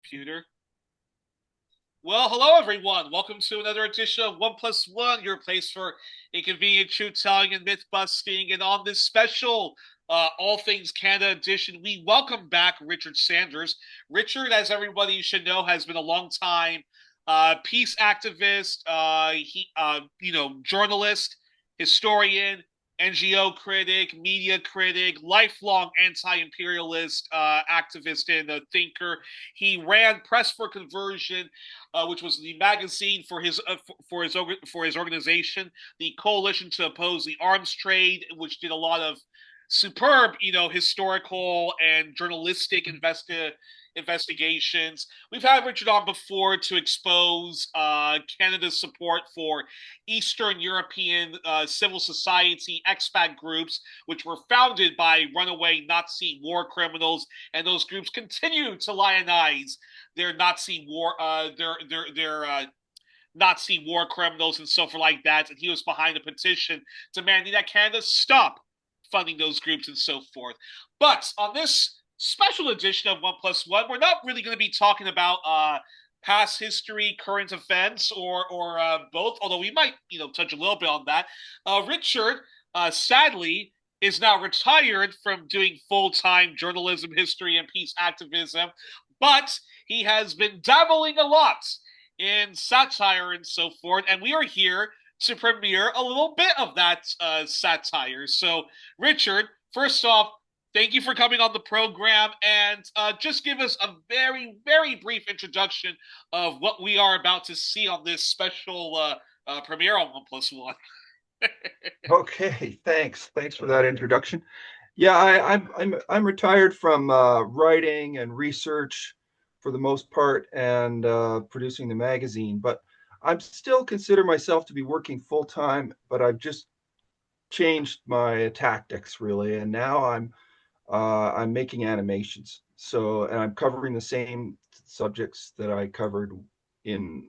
computer. Well, hello everyone. Welcome to another edition of One Plus One, your place for inconvenient truth telling and myth busting. And on this special All Things Canada edition, we welcome back Richard Sanders. Richard, as everybody should know, has been a long time peace activist, journalist, historian, NGO critic, media critic, lifelong anti-imperialist activist and a thinker. He ran Press for Conversion, which was the magazine for his organization, the Coalition to Oppose the Arms Trade, which did a lot of superb, historical and journalistic investigations. We've had Richard on before to expose Canada's support for Eastern European civil society expat groups, which were founded by runaway Nazi war criminals, and those groups continue to lionize their Nazi war, Nazi war criminals and so forth like that. And he was behind a petition demanding that Canada stop funding those groups and so forth. But on this special edition of One Plus One, we're not really going to be talking about past history, current events, or both. Although we might, touch a little bit on that. Richard, sadly, is now retired from doing full-time journalism, history, and peace activism, but he has been dabbling a lot in satire and so forth, and we are here to premiere a little bit of that satire. So, Richard, first off, thank you for coming on the program, and just give us a very, very brief introduction of what we are about to see on this special premiere on One Plus One. Okay, thanks. Thanks for that introduction. Yeah, I'm retired from writing and research for the most part, and producing the magazine, but I'm still consider myself to be working full time. But I've just changed my tactics really, and now I'm making animations. So, and I'm covering the same subjects that I covered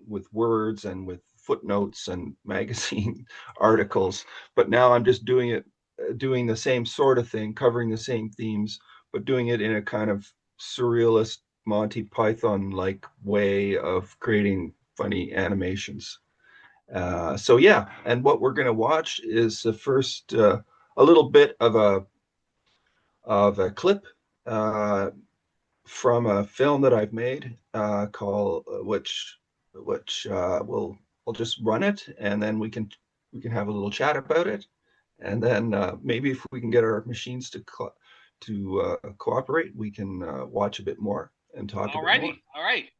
with words and with footnotes and magazine articles. But now I'm just doing the same sort of thing, covering the same themes, but doing it in a kind of surrealist Monty Python-like way of creating funny animations. So yeah, and what we're going to watch is the first a little bit of a clip from a film that I've made called which we'll just run it, and then we can have a little chat about it, and then maybe if we can get our machines to cooperate, we can watch a bit more and talk a bit more. All right.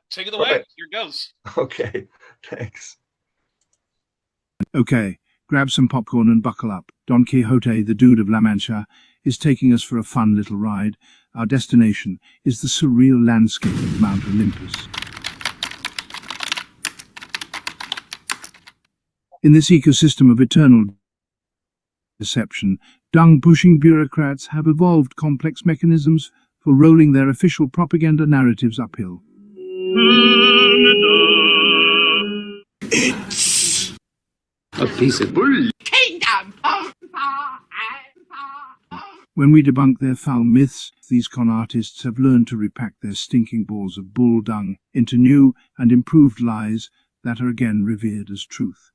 Take it away. Right. Here goes. Okay, thanks. Okay, grab some popcorn and buckle up. Don Quixote, the Dude of La Mancha, is taking us for a fun little ride. Our destination is the surreal landscape of Mount Olympus. In this ecosystem of eternal deception, dung-pushing bureaucrats have evolved complex mechanisms for rolling their official propaganda narratives uphill. It's a piece of bull. When we debunk their foul myths, these con artists have learned to repack their stinking balls of bull dung into new and improved lies that are again revered as truth.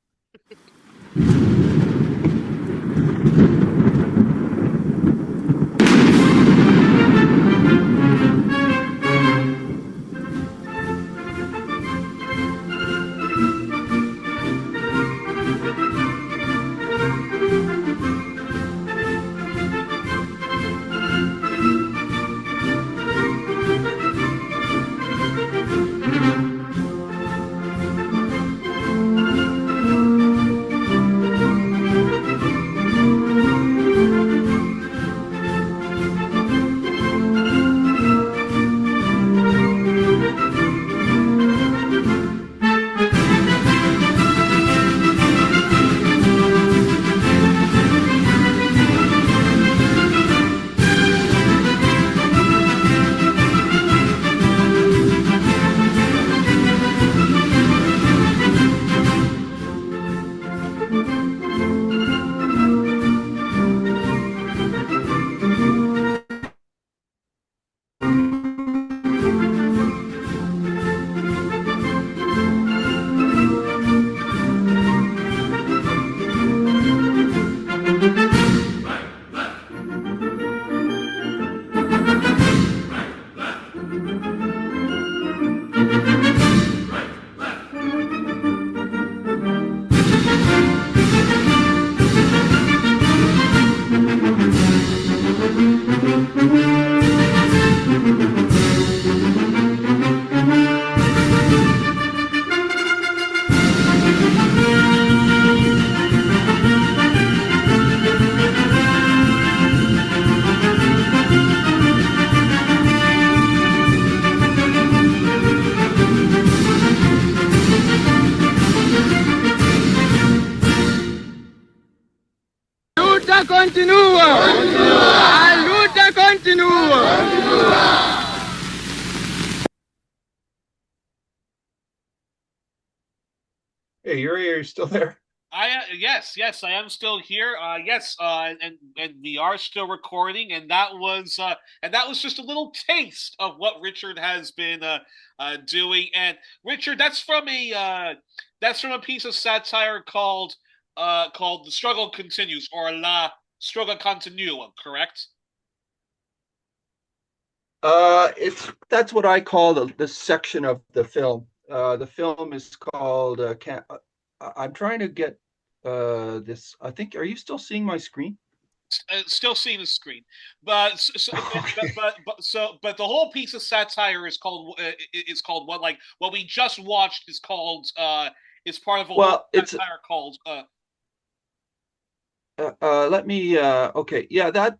continua! La luta continua! Hey, Yuri, are you still there? Yes, I am still here. Yes, and we are still recording, and that was just a little taste of what Richard has been doing. And Richard, that's from a piece of satire called "The Struggle Continues" or "La Struggle Continua," correct? That's what I call the section of the film. The film is called I'm trying to get this. I think, are you still seeing my screen? Still seeing the screen, but Okay. but the whole piece of satire is called what we just watched is part of a whole Well, it's satire called let me okay. Yeah, that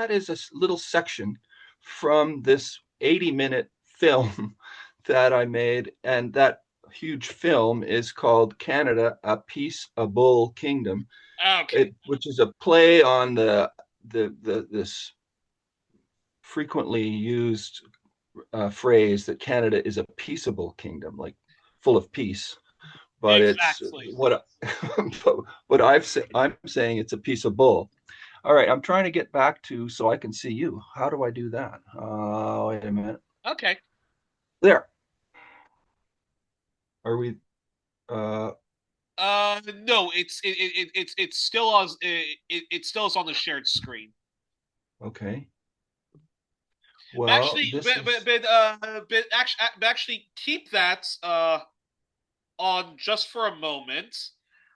is a little section from this 80-minute film that I made, and that huge film is called Canada, a Peaceable Kingdom. okay. Which is a play on this frequently used phrase that Canada is a peaceable kingdom, like full of peace. But it's Exactly. what what I'm saying it's a peaceable. All right, I'm trying to get back to so I can see you. How do I do that? Wait a minute. Okay. There. Are we? Uh, No, it's still on it still is on the shared screen. okay. But Well, actually, this is but actually keep that on just for a moment.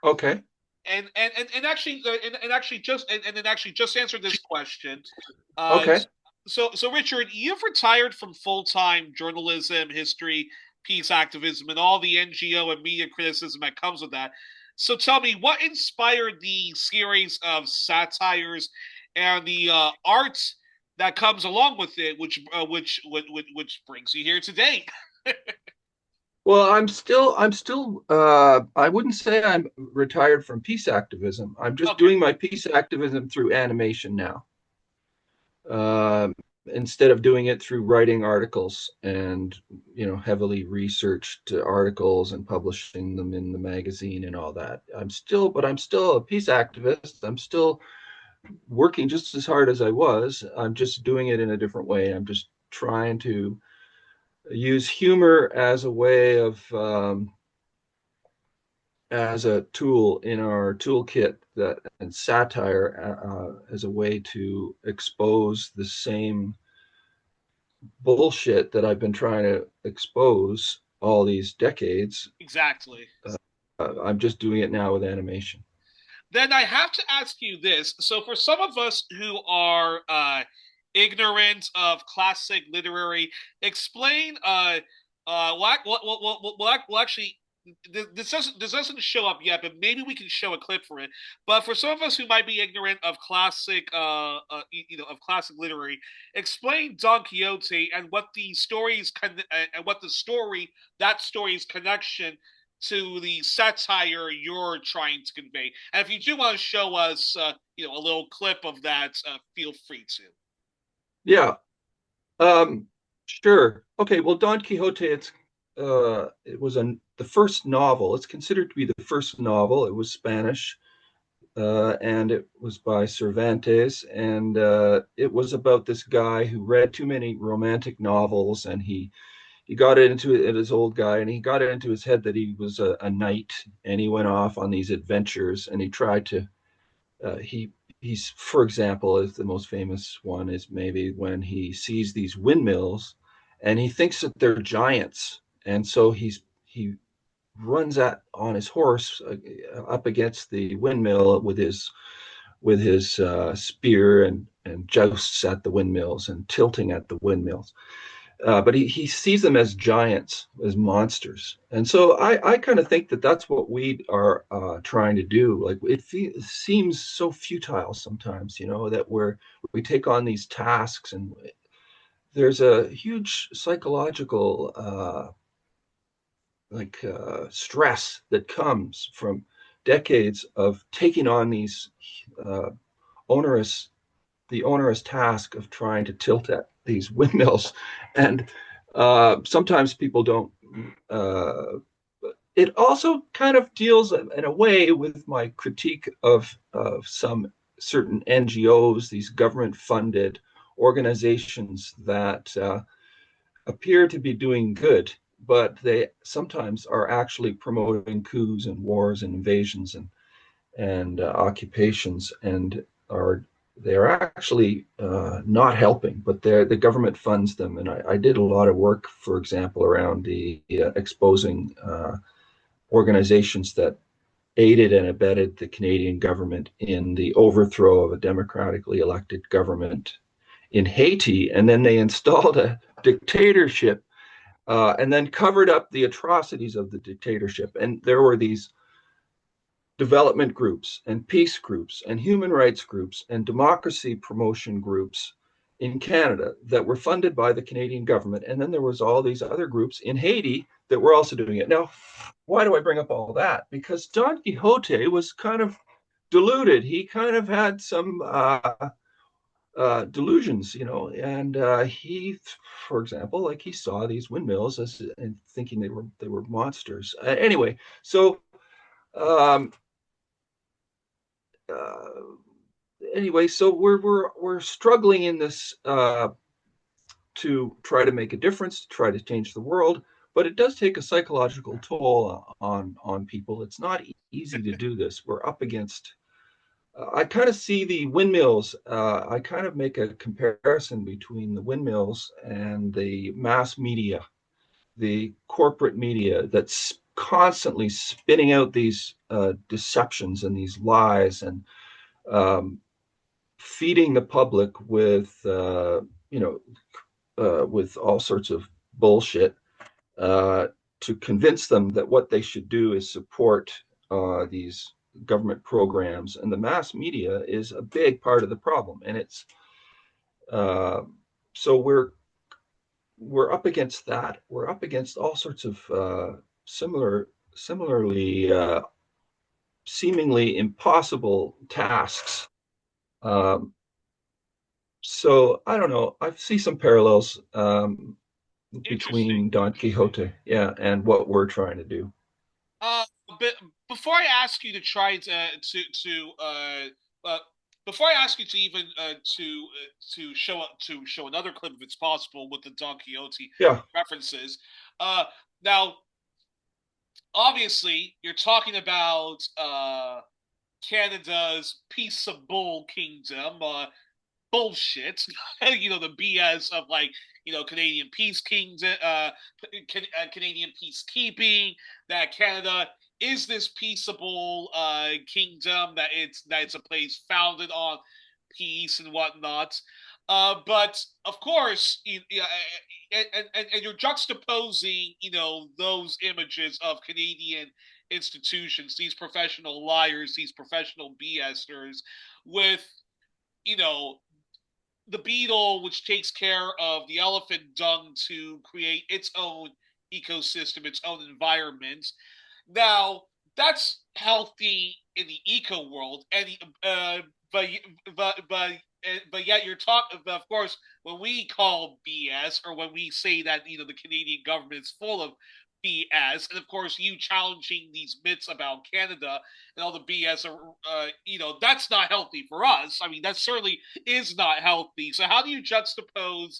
okay. And actually and then actually just answer this question. Uh, Okay. so Richard, you've retired from full time journalism, history, peace activism, and all the NGO and media criticism that comes with that. So tell me, what inspired the series of satires and the art that comes along with it, which brings you here today? Well, I'm still, I wouldn't say I'm retired from peace activism. I'm just Okay, doing my peace activism through animation now, uh, instead of doing it through writing articles and, heavily researched articles and publishing them in the magazine and all that. But I'm still a peace activist. I'm still working just as hard as I was. I'm just doing it in a different way. I'm just trying to use humor as a way of, as a tool in our toolkit that and satire as a way to expose the same bullshit that I've been trying to expose all these decades. exactly. I'm just doing it now with animation. Then I have to ask you this. So, for some of us who are ignorant of classic literary, explain. Well, actually, this doesn't show up yet, but maybe we can show a clip for it. But for some of us who might be ignorant of of classic literary, explain Don Quixote and what the and what the story that story's connection to the satire you're trying to convey. And if you do want to show us, a little clip of that, feel free to. Yeah, um, sure. Okay, well, Don Quixote, it was the first novel. It's considered to be the first novel. It was Spanish, and it was by Cervantes, and it was about this guy who read too many romantic novels, and he got it into it, this old guy, and he got it into his head that he was a knight, and he went off on these adventures, and he tried to he's, for example, is the most famous one is maybe when he sees these windmills, and he thinks that they're giants, and so he runs at on his horse up against the windmill with his spear and jousts at the windmills and tilting at the windmills. But he sees them as giants, as monsters. And so I kind of think that that's what we are trying to do. Like it seems so futile sometimes, that we take on these tasks, and there's a huge psychological stress that comes from decades of taking on these uh, onerous task of trying to tilt at these windmills, and sometimes people don't. It also kind of deals in a way with my critique of some certain NGOs, these government-funded organizations that appear to be doing good, but they sometimes are actually promoting coups and wars and invasions and occupations, and are they're actually not helping, but the government funds them. And I did a lot of work, for example, around the exposing organizations that aided and abetted the Canadian government in the overthrow of a democratically elected government in Haiti, and then they installed a dictatorship, and then covered up the atrocities of the dictatorship. And there were these development groups and peace groups and human rights groups and democracy promotion groups in Canada that were funded by the Canadian government. And then there was all these other groups in Haiti that were also doing it. Now, why do I bring up all that? Because Don Quixote was kind of deluded. He kind of had some delusions, and he, for example, like he saw these windmills as and thinking they were monsters. Anyway, so um, uh, so we're struggling in this to try to make a difference, to try to change the world, but it does take a psychological toll on people. It's not easy to do this. We're up against. I kind of see the windmills. I kind of make a comparison between the windmills and the mass media, the corporate media that's constantly spinning out these deceptions and these lies, and um, feeding the public with with all sorts of bullshit, uh, to convince them that what they should do is support these government programs. And the mass media is a big part of the problem. And it's uh, so we're up against that. We're up against all sorts of similarly seemingly impossible tasks. Um, so I don't know. I see some parallels between Don Quixote, yeah, and what we're trying to do. Uh, but before I ask you to try to uh, before I ask you to even to show another clip if it's possible with the Don Quixote Yeah, references. Now obviously you're talking about Canada's peace of bull kingdom, bullshit. The BS of like Canadian peace kingdom, Canadian peacekeeping. That Canada is this peaceable kingdom. That it's a place founded on peace and whatnot. But of course, and you're juxtaposing, those images of Canadian institutions, these professional liars, these professional BSers, with you know the beetle, which takes care of the elephant dung to create its own ecosystem, its own environment. Now, that's healthy in the eco world, and but but but but yet you're talking. Of course, when we call BS, or when we say that the Canadian government is full of BS, and of course you challenging these myths about Canada and all the BS, that's not healthy for us. I mean, that certainly is not healthy. So how do you juxtapose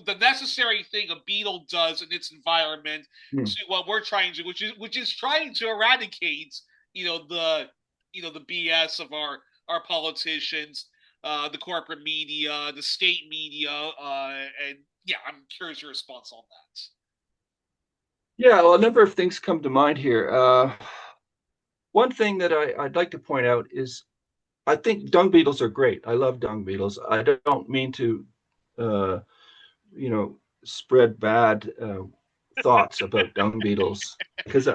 the necessary thing a beetle does in its environment hmm. to what we're trying to, which is trying to eradicate, the the BS of our politicians, the corporate media, the state media, and yeah, I'm curious your response on that. Yeah, well, a number of things come to mind here. One thing that I'd like to point out is I think dung beetles are great. I love dung beetles. I don't mean to, uh, spread bad thoughts about dung beetles, because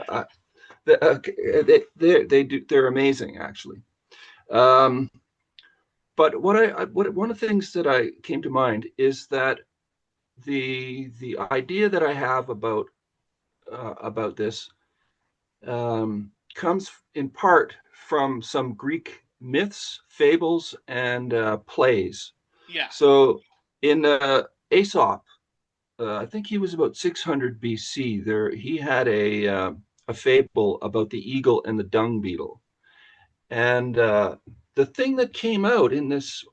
they're amazing actually. Um, but one of the things that I came to mind is that the idea that I have about this comes in part from some Greek myths, fables, and plays. Yeah. So in Aesop, I think he was about 600 BC. There, he had a fable about the eagle and the dung beetle. And the thing that came out in this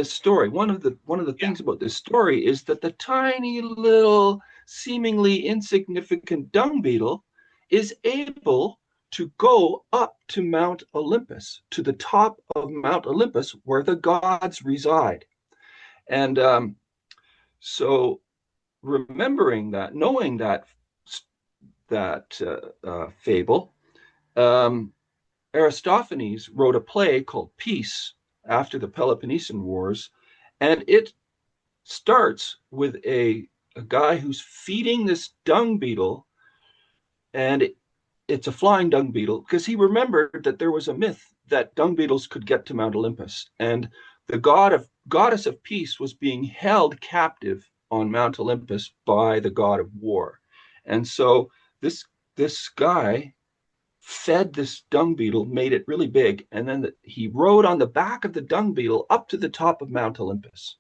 story, one of the Yeah. things about this story is that the tiny little, seemingly insignificant dung beetle is able to go up to Mount Olympus, to the top of Mount Olympus, where the gods reside. And so, remembering that, knowing that fable, um, Aristophanes wrote a play called Peace after the Peloponnesian Wars, and it starts with a guy who's feeding this dung beetle, and it's a flying dung beetle because he remembered that there was a myth that dung beetles could get to Mount Olympus, and the goddess of peace was being held captive on Mount Olympus by the god of war, and so this this guy fed this dung beetle, made it really big, and then he rode on the back of the dung beetle up to the top of Mount Olympus.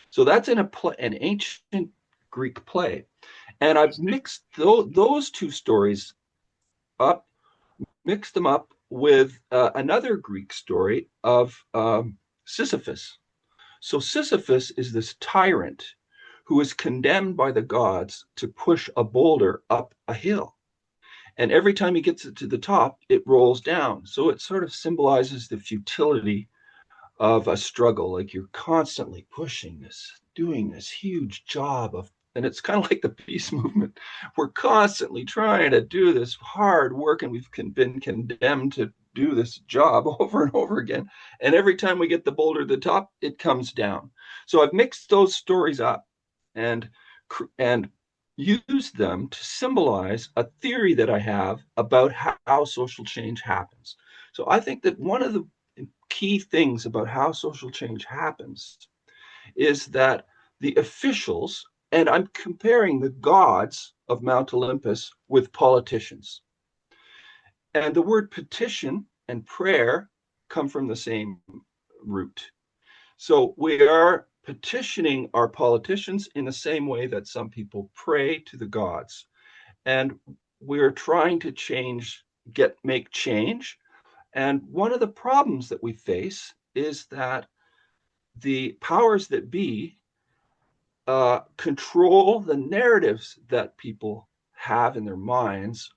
So that's in an ancient Greek play, and I've mixed those two stories up, mixed them up with another Greek story of Sisyphus. So Sisyphus is this tyrant who is condemned by the gods to push a boulder up a hill. And every time he gets it to the top, it rolls down. So it sort of symbolizes the futility of a struggle. Like you're constantly pushing this, doing this huge job of, and it's kind of like the peace movement. We're constantly trying to do this hard work, and we've been condemned to do this job over and over again. And every time we get the boulder to the top, it comes down. So I've mixed those stories up and and use them to symbolize a theory that I have about how social change happens. So I think that one of the key things about how social change happens is that the officials, and I'm comparing the gods of Mount Olympus with politicians. And the word petition and prayer come from the same root. So we are petitioning our politicians in the same way that some people pray to the gods. And we're trying to make change. And one of the problems that we face is that the powers that be control the narratives that people have in their minds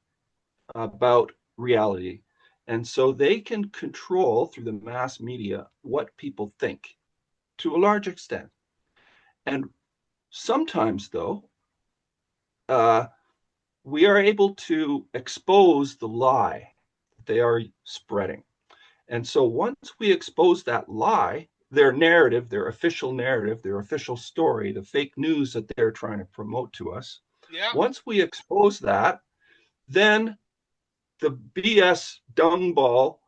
about reality. And so they can control through the mass media what people think to a large extent. And sometimes, though, uh, we are able to expose the lie that they are spreading. And so once we expose that lie, their narrative, their official story, the fake news that they're trying to promote to us, Yeah. once we expose that, then the BS dung ball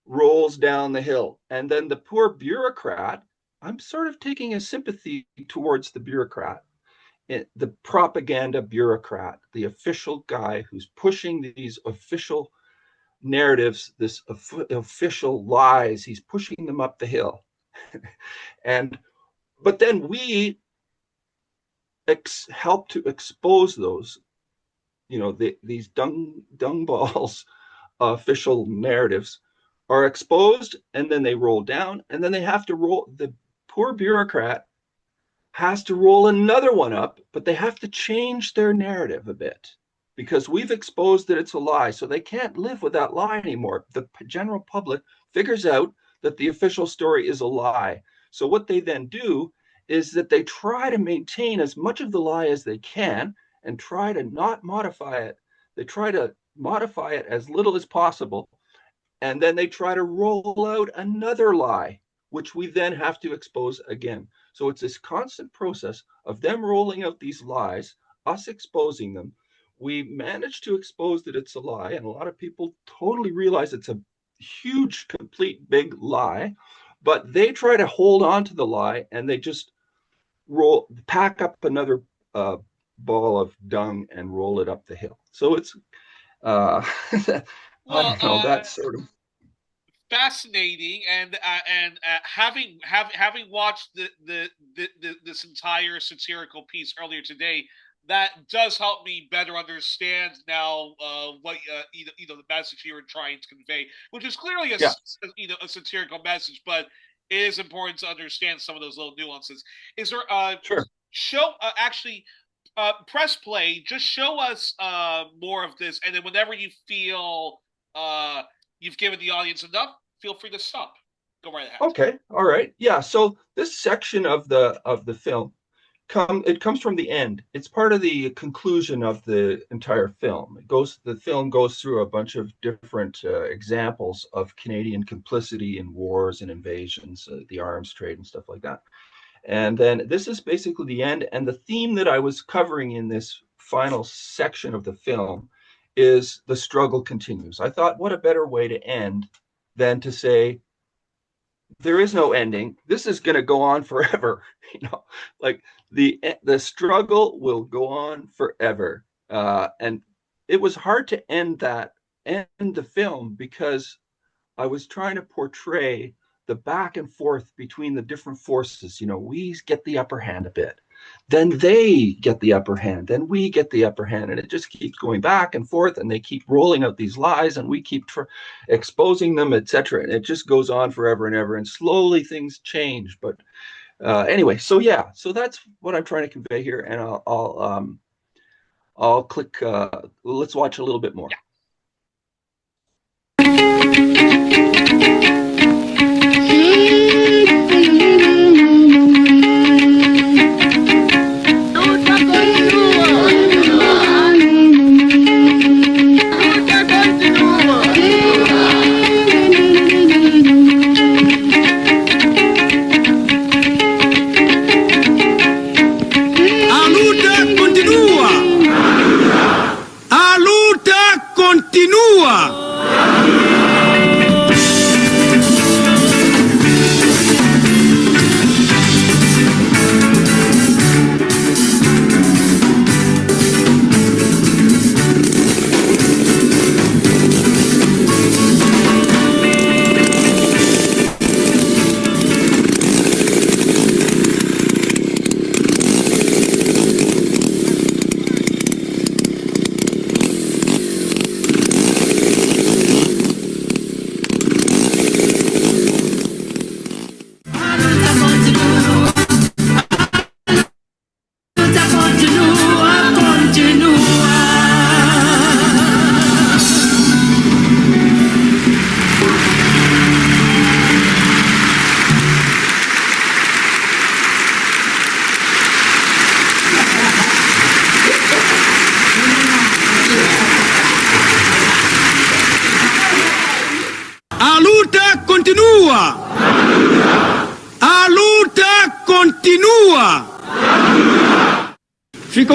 rolls down the hill. And then the poor bureaucrat, I'm sort of taking a sympathy towards the bureaucrat, the propaganda bureaucrat, the official guy who's pushing these official narratives, this official lies. He's pushing them up the hill, and but then we help to expose those. These dung balls, official narratives, are exposed, and then they roll down, and then they have to roll. The poor bureaucrat has to roll another one up, but they have to change their narrative a bit because we've exposed that it's a lie. So they can't live with that lie anymore. The general public figures out that the official story is a lie. So what they then do is that they try to maintain as much of the lie as they can and try to not modify it. They try to modify it as little as possible. And then they try to roll out another lie, which we then have to expose again. So it's this constant process of them rolling out these lies, us exposing them. We manage to expose that it's a lie, and a lot of people totally realize it's a huge, complete, big lie, but they try to hold on to the lie, and they just pack up another ball of dung and roll it up the hill. So it's I Well, don't know. That's sort of fascinating, and having watched this entire satirical piece earlier today, that does help me better understand now what the message you were trying to convey, which is clearly Yeah. a satirical message, but it is important to understand some of those little nuances. Is there Sure. show actually press play? Just show us more of this, and then whenever you feel you've given the audience enough, feel free to stop. Go right ahead. Okay. All right. Yeah. So this section of the film comes from the end. It's part of the conclusion of the entire film. The film goes through a bunch of different examples of Canadian complicity in wars and invasions, the arms trade and stuff like that. And then this is basically the end. And the theme that I was covering in this final section of the film is the struggle continues. I thought, what a better way to end than to say, there is no ending. This is going to go on forever. Like the struggle will go on forever. And it was hard to end the film because I was trying to portray the back and forth between the different forces. We get the upper hand a bit, then they get the upper hand, then we get the upper hand, and it just keeps going back and forth, and they keep rolling out these lies, and we keep exposing them, etc. And it just goes on forever and ever, and slowly things change. But anyway, so that's what I'm trying to convey here, and I'll click. Let's watch a little bit more. Yeah.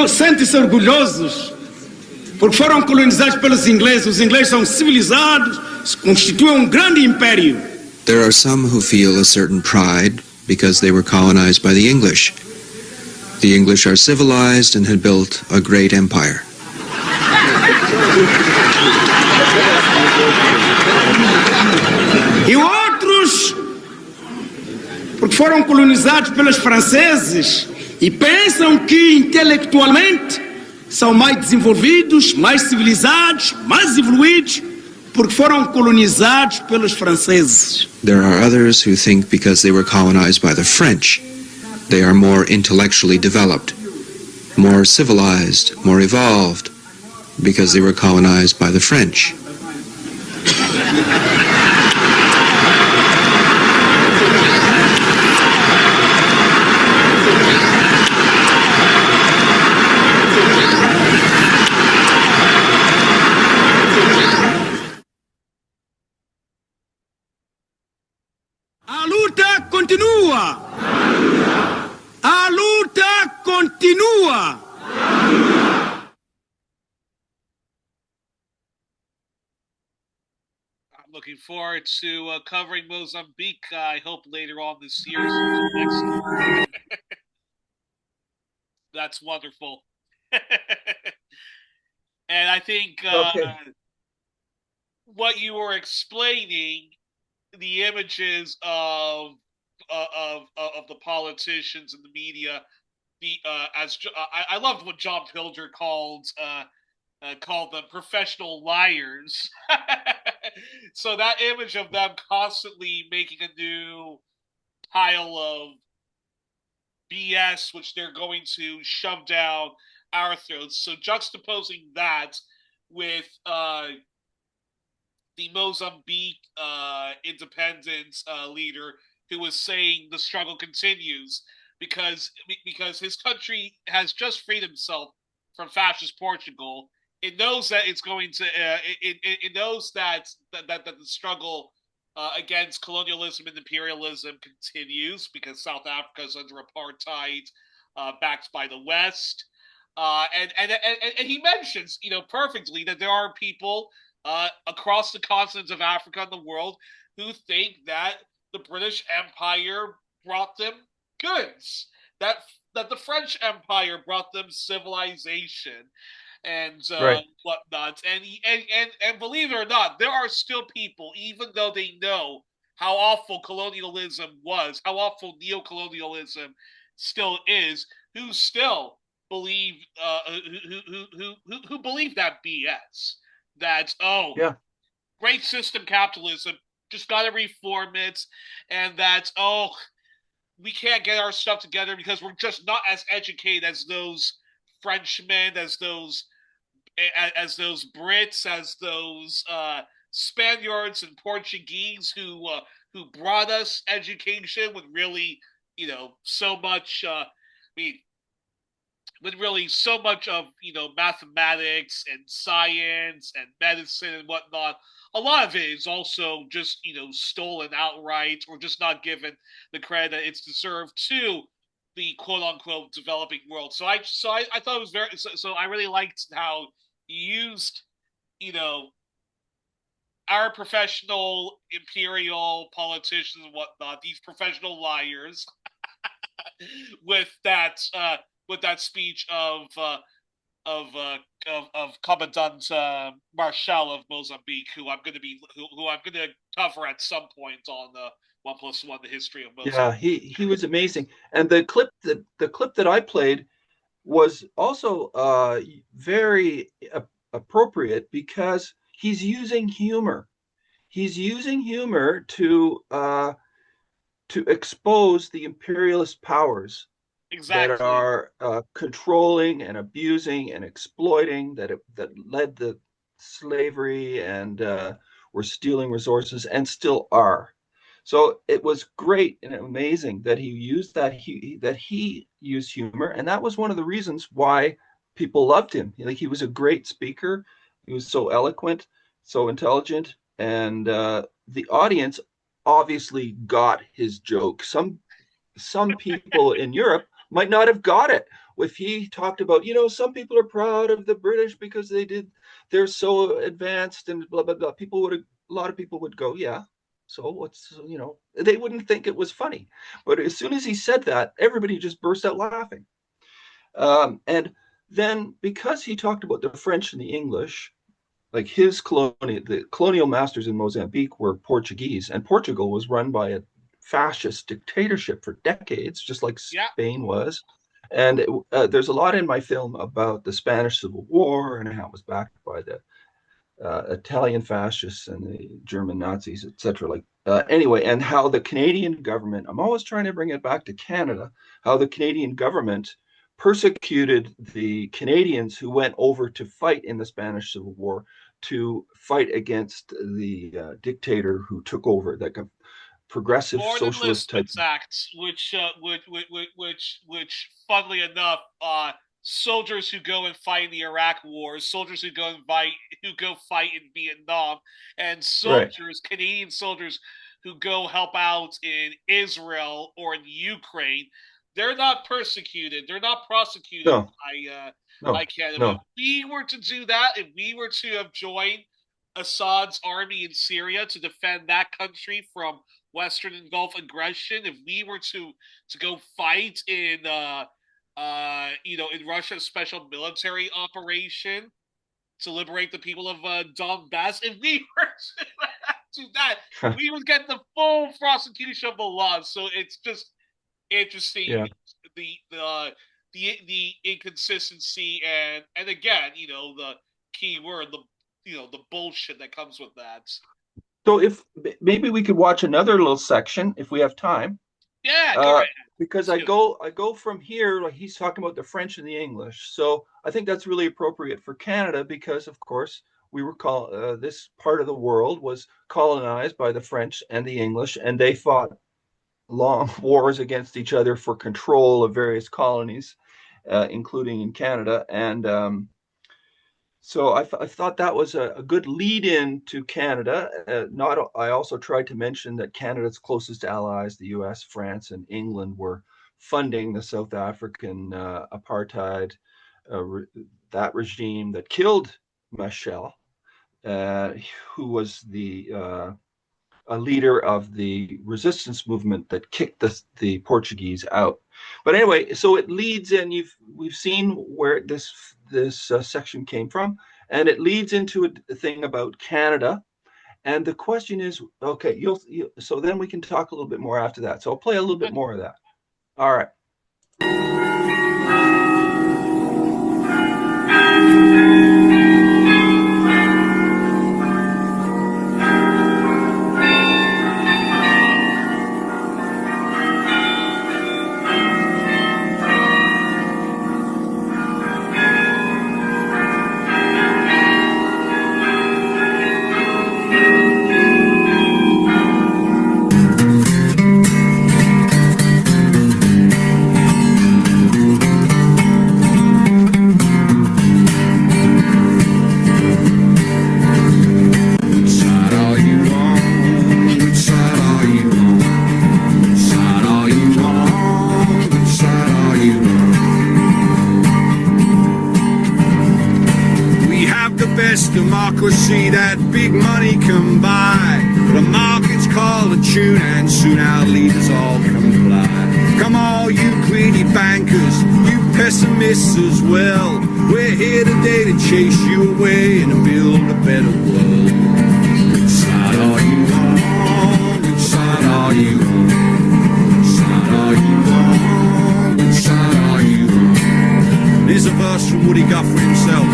Sentem-se orgulhosos porque foram colonizados pelos ingleses. Os ingleses são civilizados, constituem um grande império. There are some who feel a certain pride because they were colonized by the English. The English are civilized and had built a great empire. E outros porque foram colonizados pelos franceses e pensam que intelectualmente são mais desenvolvidos, mais civilizados, mais evoluídos, porque foram colonizados pelos franceses. There are others who think because they were colonized by the French, they are more intellectually developed, more civilized, more evolved, because they were colonized by the French. A luta continua! A luta continua! I'm looking forward to covering Mozambique. I hope later on this year. That's wonderful. And I think Okay. what you were explaining the images of the politicians and the media. I loved what John Pilger called them professional liars. So that image of them constantly making a new pile of BS, which they're going to shove down our throats. So juxtaposing that with the Mozambique independence leader who was saying the struggle continues because his country has just freed himself from fascist Portugal. It knows that it's going to. It knows that the struggle against colonialism and imperialism continues because South Africa is under apartheid, backed by the West. And he mentions, perfectly that there are people across the continents of Africa and the world who think that the British Empire brought them goods, that the French Empire brought them civilization and Right. whatnot. And believe it or not, there are still people, even though they know how awful colonialism was, how awful neocolonialism still is, who still believe who believe that BS. That Yeah. great system capitalism, just got to reform it, and that we can't get our stuff together because we're just not as educated as those Frenchmen, as those Brits, as those Spaniards and Portuguese who brought us education with really, so much. I mean, with really so much of mathematics and science and medicine and whatnot. A lot of it is also just stolen outright or just not given the credit it's deserved to the quote unquote developing world. I thought it was so I really liked how he used you know our professional imperial politicians and whatnot, these professional liars, with that speech of Commandant Marshal of Mozambique, who I'm going to cover at some point on 1+1: The History of Yeah, Mozambique. he was amazing. And the clip that I played was also very appropriate because he's using humor. He's using humor to expose the imperialist powers that Exactly. are controlling and abusing and exploiting, that led to slavery and were stealing resources and still are. So it was great and amazing that he used that he used humor, and that was one of the reasons why people loved him. Like, he was a great speaker. He was so eloquent, so intelligent, and the audience obviously got his joke. Some people in Europe might not have got it. If he talked about, some people are proud of the British because they're so advanced and blah blah blah. A lot of people would go, yeah. So they wouldn't think it was funny. But as soon as he said that, everybody just burst out laughing. And then because he talked about the French and the English, like the colonial masters in Mozambique were Portuguese, and Portugal was run by a fascist dictatorship for decades, just like Yeah. Spain was. And there's a lot in my film about the Spanish Civil War and how it was backed by the Italian fascists and the German Nazis, etc. Anyway, and how the Canadian government, I'm always trying to bring it back to Canada, how the Canadian government persecuted the Canadians who went over to fight in the Spanish Civil War, to fight against the dictator who took over, like a progressive Foreign socialist type. Enlistments Act, which, funnily enough, soldiers who go and fight in the Iraq War, soldiers who go fight in Vietnam, and Right. Canadian soldiers who go help out in Israel or in Ukraine, they're not persecuted. They're not prosecuted No, by no, Canada. If no. we were to do that, if we were to have joined Assad's army in Syria to defend that country from Western and Gulf aggression, if we were to go fight in in Russia's special military operation to liberate the people of Donbass, if we were to do that. We would get the full prosecution of the law. So it's just interesting. Yeah. The inconsistency and again, the key word, the bullshit that comes with that. So if maybe we could watch another little section if we have time. Yeah, go ahead. Because I go from here, like he's talking about the French and the English. So I think that's really appropriate for Canada because, of course, we were this part of the world was colonized by the French and the English, and they fought long wars against each other for control of various colonies, including in Canada. And so I thought that was a good lead-in to Canada. I also tried to mention that Canada's closest allies, the U.S., France, and England, were funding the South African apartheid, that regime that killed Machel, who was a leader of the resistance movement that kicked the Portuguese out. But anyway, so it leads in. We've seen where this section came from, and it leads into a thing about Canada. And the question is, okay, so then we can talk a little bit more after that. So I'll play a little bit more of that. All right. Democracy that big money can buy. The markets call the tune and soon our leaders all comply. Come all you greedy bankers, you pessimists as well. We're here today to chase you away and to build a better world. Which side are you on? Which side are you on? Which side are you on? Which side are you on? Here's a verse from Woody Guthrie himself.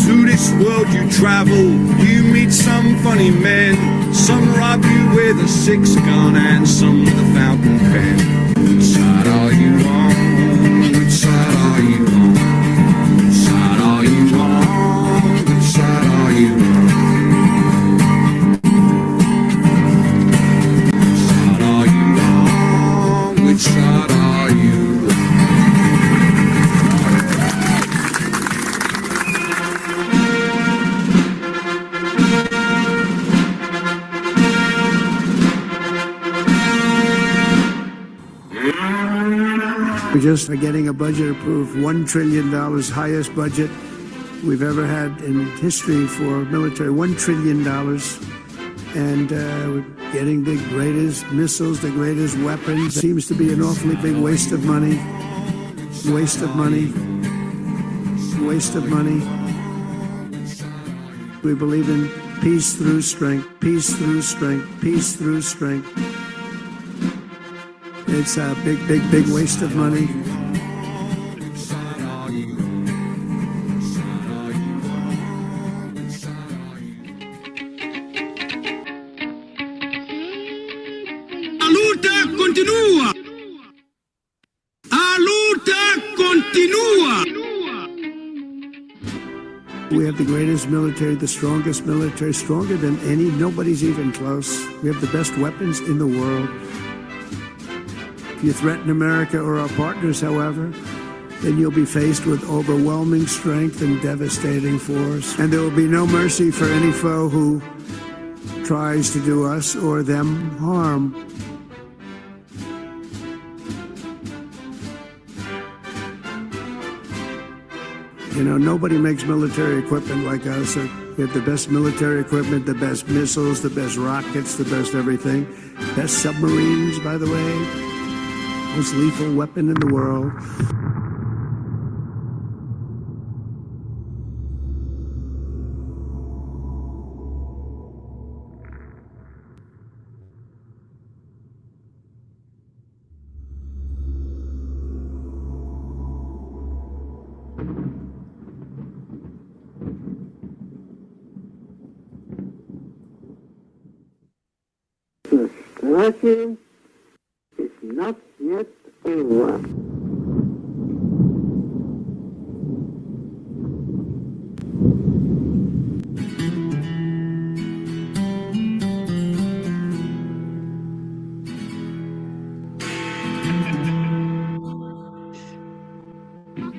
Through this world you travel, you meet some funny men. Some rob you with a 6-gun and some with a fountain pen. Which side are you on? Which side are you on? Which side are you on? Which side are you on? Which side are you on? Which side are you on? We just are getting a budget approved, $1 trillion, highest budget we've ever had in history for military, $1 trillion. And we're getting the greatest missiles, the greatest weapons. Seems to be an awfully big waste of money. Waste of money. Waste of money. We believe in peace through strength, peace through strength, peace through strength. It's a big, big, big waste of money. La luta continua! La luta continua! We have the greatest military, the strongest military, stronger than any. Nobody's even close. We have the best weapons in the world. If you threaten America or our partners, however, then you'll be faced with overwhelming strength and devastating force. And there will be no mercy for any foe who tries to do us or them harm. You know, nobody makes military equipment like us. We have the best military equipment, the best missiles, the best rockets, the best everything. Best submarines, by the way. Most lethal weapon in the world. Russia is not yet over.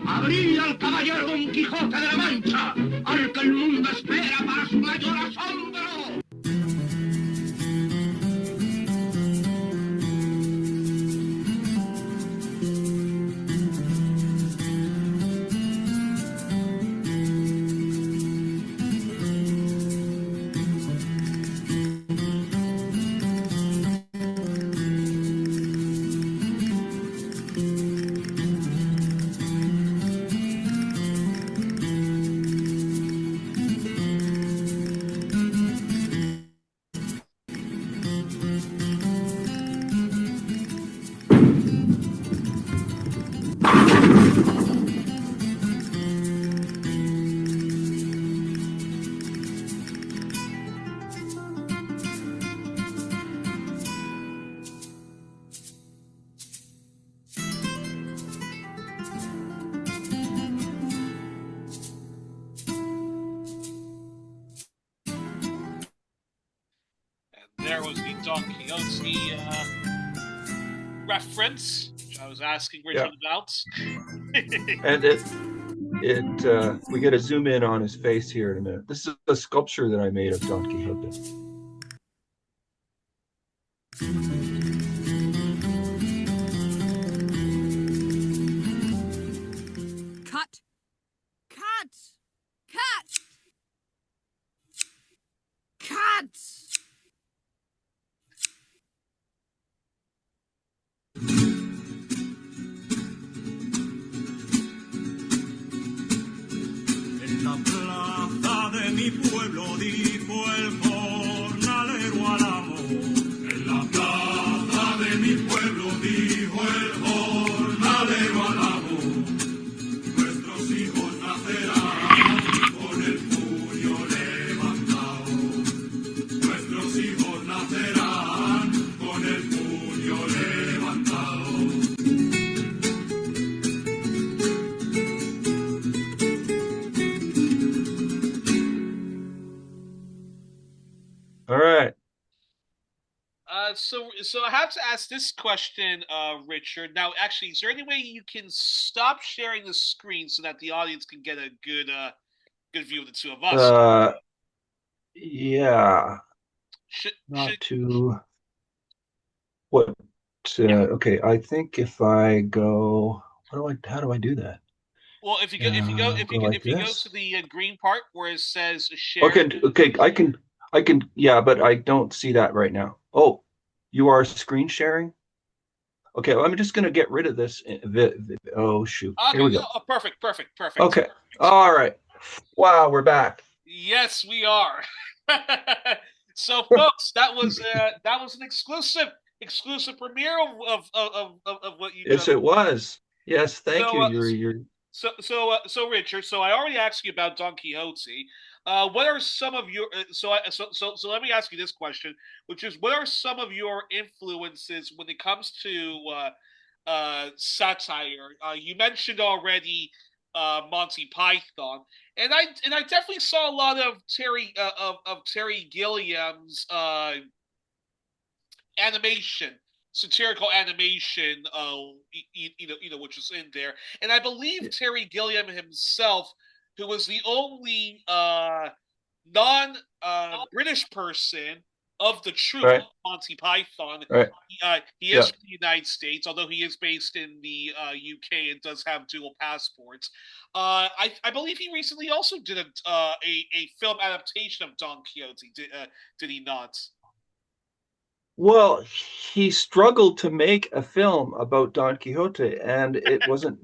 Abrid al caballero Don Quijote de la Mancha, al que el mundo espera para su mayor asombro. There was the Don Quixote reference, which I was asking Richard about. And we got to zoom in on his face here in a minute. This is a sculpture that I made of Don Quixote. Cut! Cut! Cut! Cut! En la plaza de mi pueblo dijo el jornalero al amo. En la plaza de mi pueblo dijo el jornalero al amo. Nuestros hijos nacerán con el puño levantado. Nuestros hijos nacerán con el puño levantado. All right. So I have to ask this question, Richard. Now, actually, is there any way you can stop sharing the screen so that the audience can get a good view of the two of us? Yeah. What? Okay, I think if I go, how do I do that? Well, if you go to the green part where it says share. Okay, I can, yeah, but I don't see that right now. Oh, you are screen sharing? Okay, well, I'm just going to get rid of this. Oh, shoot. Okay, here we go. Oh, perfect. Okay, all right. Wow, we're back. Yes, we are. So, folks, that was an exclusive premiere of what you. Yes, it was. Yes, thank you, Youri. So, Richard. So, I already asked you about Don Quixote. What are some of your so let me ask you this question, which is, what are some of your influences when it comes to satire? You mentioned already Monty Python, and I definitely saw a lot of Terry Gilliam's animation, satirical animation, which is in there, and I believe Terry Gilliam himself, who was the only non-British person of the troupe, right. Monty Python. Right. He is from the United States, although he is based in the UK and does have dual passports. I believe he recently also did a film adaptation of Don Quixote. Did he not? Well, he struggled to make a film about Don Quixote, and it wasn't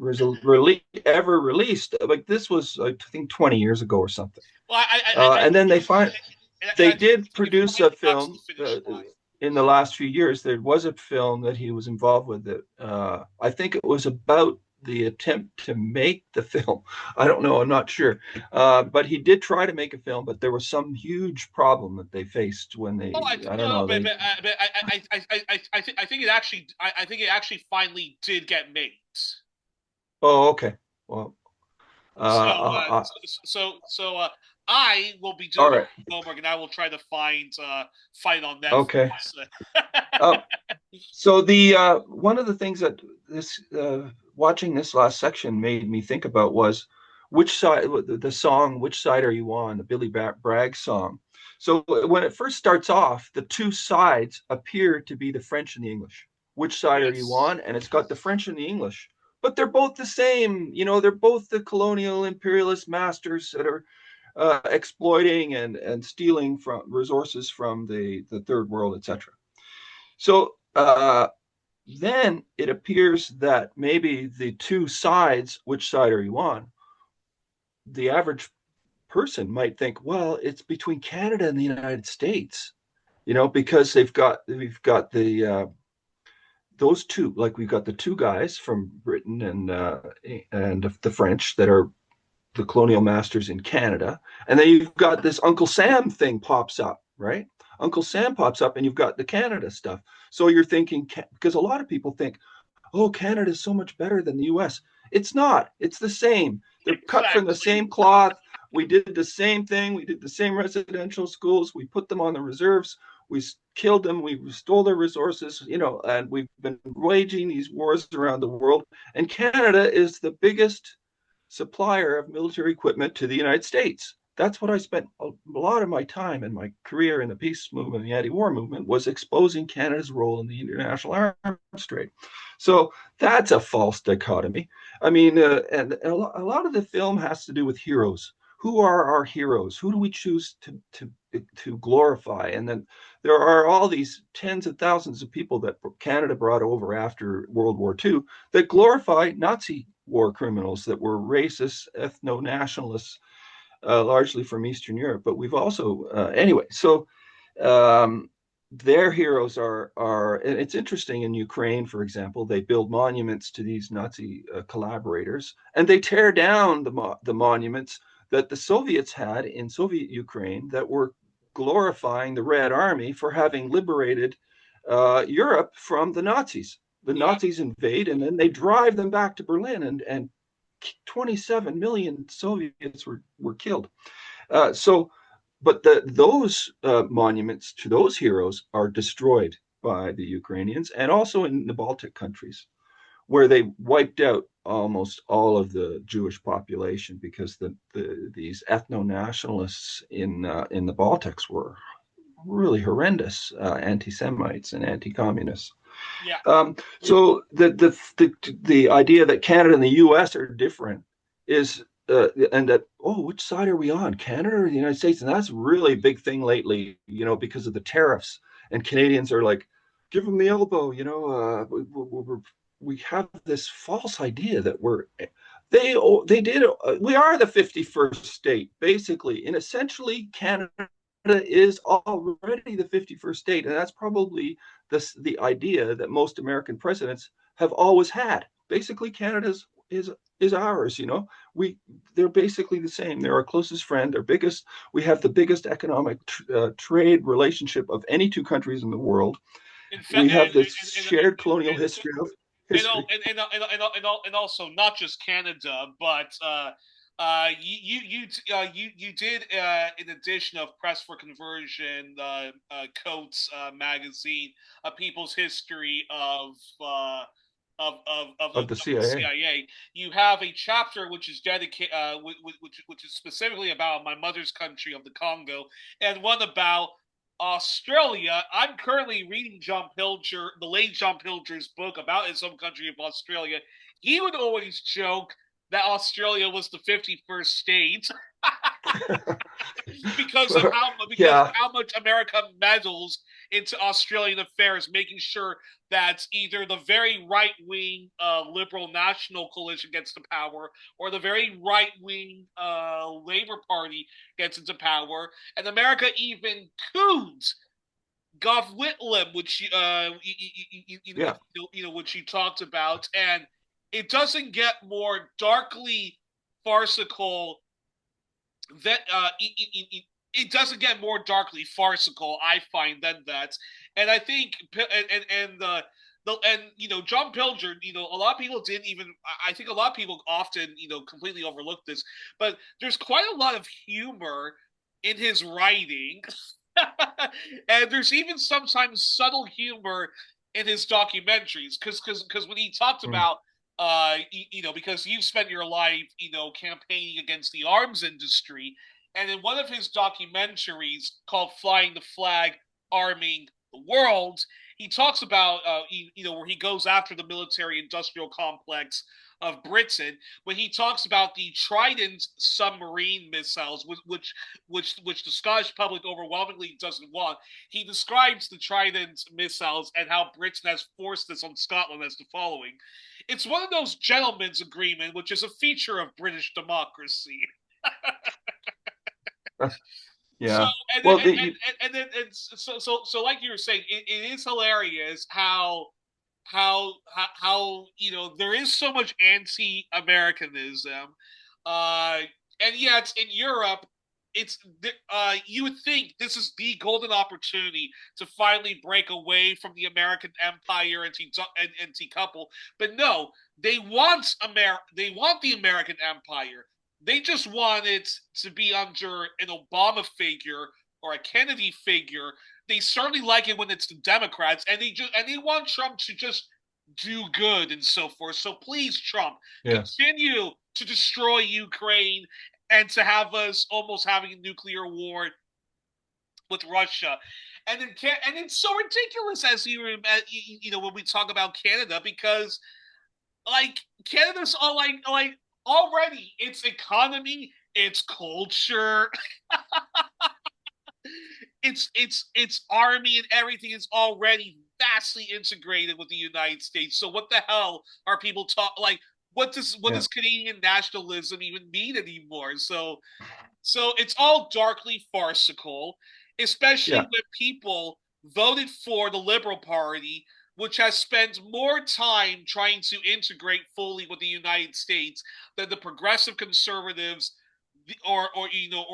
ever released. Like, this was, I think, 20 years ago or something. Well, and then they did produce a film in the last few years. There was a film that he was involved with. That I think it was about the attempt to make the film. I don't know. I'm not sure. But he did try to make a film, but there was some huge problem that they faced when they. I don't know. But I think it actually finally did get made. Oh, okay. Well, So, uh, I will be all doing right. homework, and I will try to find on Okay. Netflix. Uh, so the one of the things that this watching this last section made me think about was which side the song "Which Side Are You On?" the Billy Bragg song. So when it first starts off, the two sides appear to be the French and the English. Which side are you Yes. on? And it's got the French and the English, but they're both the same. They're both the colonial imperialist masters that are exploiting and stealing from resources from the third world, etc. So then it appears that maybe the two sides, which side are you on? The average person might think, well, it's between Canada and the United States, because we've got the those two, like we've got the two guys from Britain and the French that are the colonial masters in Canada, and then you've got this Uncle Sam thing pops up, right? Uncle Sam pops up, and you've got the Canada stuff. So you're thinking, because a lot of people think, oh, Canada is so much better than the US. It's not. It's the same. They're cut from the Exactly. same cloth. We did the same thing. We did the same residential schools. We put them on the reserves. We killed them. We stole their resources, and we've been waging these wars around the world. And Canada is the biggest supplier of military equipment to the United States. That's what I spent a lot of my time in my career in the peace movement, the anti-war movement, was exposing Canada's role in the international arms trade. So that's a false dichotomy. I mean, and a lot of the film has to do with heroes. Who are our heroes? Who do we choose to glorify? And then there are all these tens of thousands of people that Canada brought over after World War II that glorify Nazi war criminals that were racist, ethno-nationalists, largely from Eastern Europe. But we've also, anyway, so um, their heroes are, and it's interesting in Ukraine, for example, they build monuments to these Nazi collaborators, and they tear down the monuments that the Soviets had in Soviet Ukraine that were glorifying the Red Army for having liberated Europe from the Nazis. The Yeah. Nazis invade, and then they drive them back to Berlin, and 27 million Soviets were killed. So, but those monuments to those heroes are destroyed by the Ukrainians, and also in the Baltic countries, where they wiped out almost all of the Jewish population because these ethno-nationalists in the Baltics were really horrendous anti-Semites and anti-communists. Yeah. So the idea that Canada and the U.S. are different is, and that, which side are we on, Canada or the United States? And that's really a big thing lately, because of the tariffs. And Canadians are like, give them the elbow, we have this false idea that we are the 51st state, basically, and essentially Canada is already the 51st state, and that's probably the idea that most American presidents have always had. Basically, Canada's is ours. They're basically the same. They're our closest friend. We have the biggest economic trade relationship of any two countries in the world. In fact, We have this shared colonial history of history. and also not just Canada, but you did in edition of Press for Conversion, Coates magazine, a People's History Of the the CIA. CIA. You have a chapter which is dedicated, which is specifically about my mother's country of the Congo, and one about Australia. I'm currently reading the late John Pilger's book about his home country of Australia. He would always joke that Australia was the 51st state because of Yeah. how much America meddles into Australian affairs, making sure that either the very right wing liberal national coalition gets to power, or the very right wing Labor Party gets into power, and America even coons Gough Whitlam, which Yeah. which you talked about, and it doesn't get more darkly farcical that it doesn't get more darkly farcical, I find, than that. And I think and John Pilger, a lot of people didn't even, I think a lot of people often completely overlook this, but there's quite a lot of humor in his writing. And there's even sometimes subtle humor in his documentaries, because when he talked about because you've spent your life campaigning against the arms industry, and in one of his documentaries called Flying the Flag, Arming the World, he talks about where he goes after the military industrial complex of Britain, when he talks about the Trident submarine missiles, which the Scottish public overwhelmingly doesn't want. He describes the Trident missiles and how Britain has forced this on Scotland as the following: it's one of those gentlemen's agreement, which is a feature of British democracy. Yeah. So like you were saying, it is hilarious how there is so much anti-Americanism, and yet in Europe, it's you would think this is the golden opportunity to finally break away from the American empire and decouple, but no, they want the American empire. They just want it to be under an Obama figure or a Kennedy figure. They certainly like it when it's the Democrats, and they want Trump to just do good and so forth. So please, Trump, continue to destroy Ukraine and to have us almost having a nuclear war with Russia. And it's so ridiculous as when we talk about Canada, because like Canada's all like already its economy, its culture, its army and everything is already vastly integrated with the United States. So what the hell are people like? What does Canadian nationalism even mean anymore? So it's all darkly farcical, especially when people voted for the Liberal Party, which has spent more time trying to integrate fully with the United States than the progressive conservatives or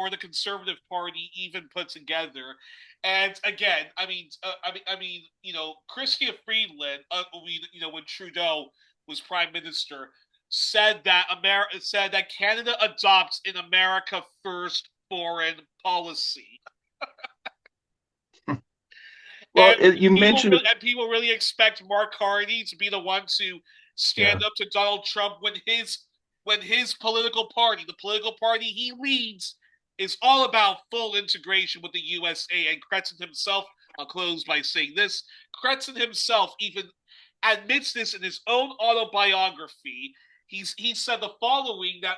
the Conservative Party even put together. And again, Chrystia Freeland, when Trudeau was Prime Minister, said that Canada adopts an America First foreign policy. Well, you mentioned people really expect Mark Carney to be the one to stand up to Donald Trump when his political party, the political party he leads, is all about full integration with the USA. And Cretson himself, I'll close by saying this, Cretson himself even admits this in his own autobiography. He said the following, that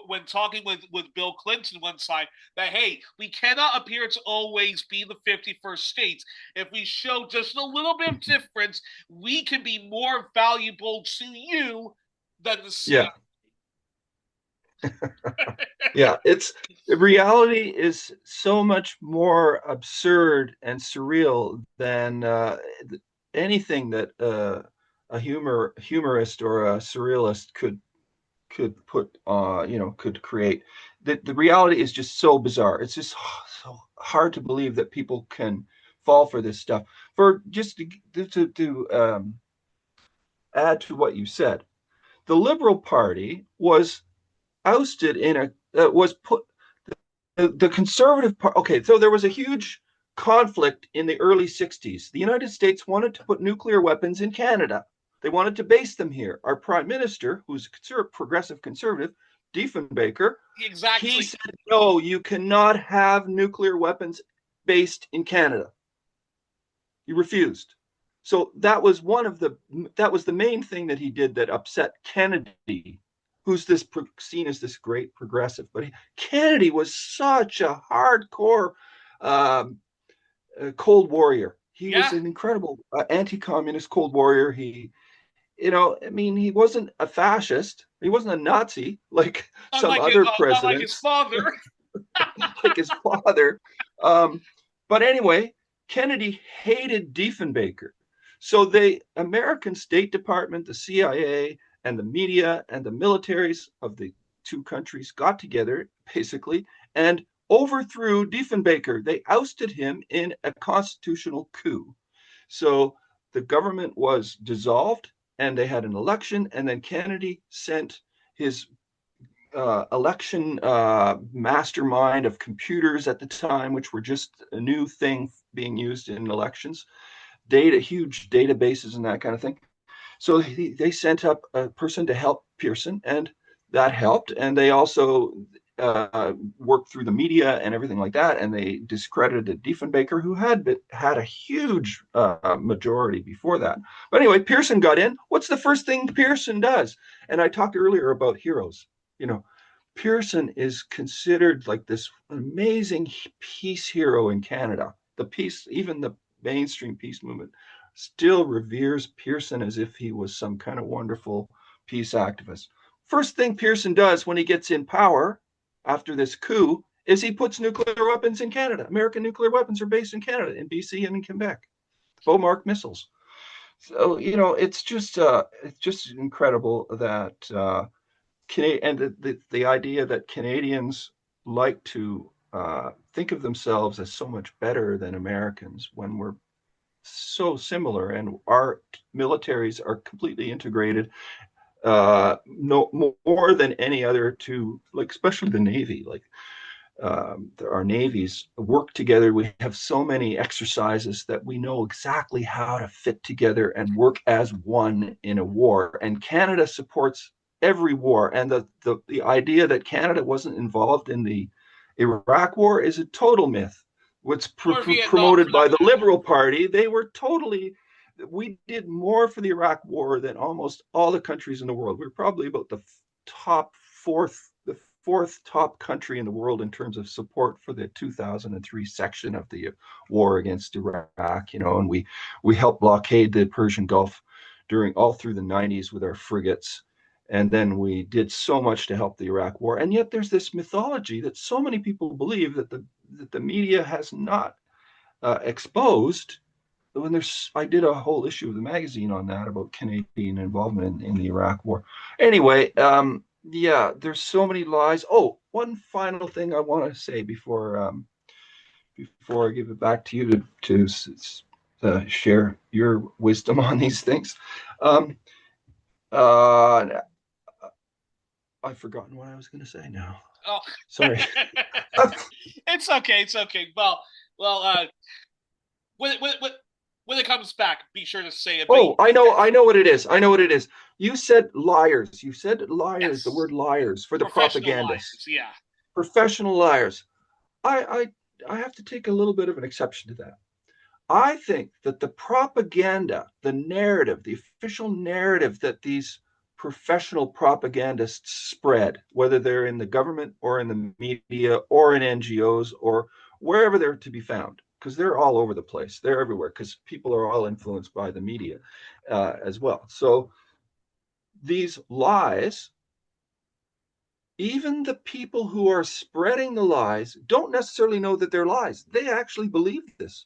when talking with Bill Clinton one time, that, hey, we cannot appear to always be the 51st states. If we show just a little bit of difference, we can be more valuable to you than the CIA. Yeah, the reality is so much more absurd and surreal than anything that a humorist or a surrealist could put could create. The reality is just so bizarre. It's just so hard to believe that people can fall for this stuff. For just to add to what you said, the Liberal Party was ousted was put the Conservative Party. Okay, so there was a huge conflict in the early 60s. The United States wanted to put nuclear weapons in Canada. They wanted to base them here. Our Prime Minister, who's a progressive conservative, Diefenbaker, he said, no, you cannot have nuclear weapons based in Canada. He refused. So that was the main thing that he did that upset Kennedy, who's seen as this great progressive. But Kennedy was such a hardcore Cold Warrior. He was an incredible anti-communist Cold Warrior. He wasn't a fascist. He wasn't a Nazi like some other presidents. Not like his father. Like his father. But anyway, Kennedy hated Diefenbaker. So the American State Department, the CIA, and the media and the militaries of the two countries got together, basically, and overthrew Diefenbaker. They ousted him in a constitutional coup. So the government was dissolved, and they had an election, and then Kennedy sent his election mastermind of computers at the time, which were just a new thing being used in elections, huge databases and that kind of thing. So they sent up a person to help Pearson, and that helped. And they also worked through the media and everything like that, and they discredited Diefenbaker, who had a huge majority before that. But anyway, Pearson got in. What's the first thing Pearson does? And I talked earlier about heroes. Pearson is considered like this amazing peace hero in Canada. Even the mainstream peace movement still reveres Pearson as if he was some kind of wonderful peace activist. First thing Pearson does when he gets in power after this coup is he puts nuclear weapons in Canada. American nuclear weapons are based in Canada, in BC and in Quebec. Beaumark missiles. So it's just incredible that and the idea that Canadians like to think of themselves as so much better than Americans when we're so similar, and our militaries are completely integrated, no more than any other two, like especially the Navy. Like our navies work together. We have so many exercises that we know exactly how to fit together and work as one in a war. And Canada supports every war. And the idea that Canada wasn't involved in the Iraq War is a total myth. What's promoted by the Liberal Party, we did more for the Iraq War than almost all the countries in the world. We're probably about the fourth top country in the world in terms of support for the 2003 section of the war against Iraq, and we helped blockade the Persian Gulf all through the 90s with our frigates. And then we did so much to help the Iraq war. And yet there's this mythology that so many people believe that the media has not exposed. I did a whole issue of the magazine on that, about Canadian involvement in the Iraq war. Anyway, yeah, there's so many lies. Oh, one final thing I want to say before I give it back to you to share your wisdom on these things. I've forgotten what I was going to say now. Oh, sorry. It's okay. Well, when it comes back, be sure to say it. Oh, I know what it is. You said liars. Yes. The word liars for the propagandists. Liars, yeah. Professional liars. I have to take a little bit of an exception to that. I think that the propaganda, the narrative, the official narrative that these professional propagandists spread, whether they're in the government or in the media or in NGOs or wherever they're to be found, because they're all over the place. They're everywhere because people are all influenced by the media as well. So these lies, even the people who are spreading the lies don't necessarily know that they're lies. They actually believe this.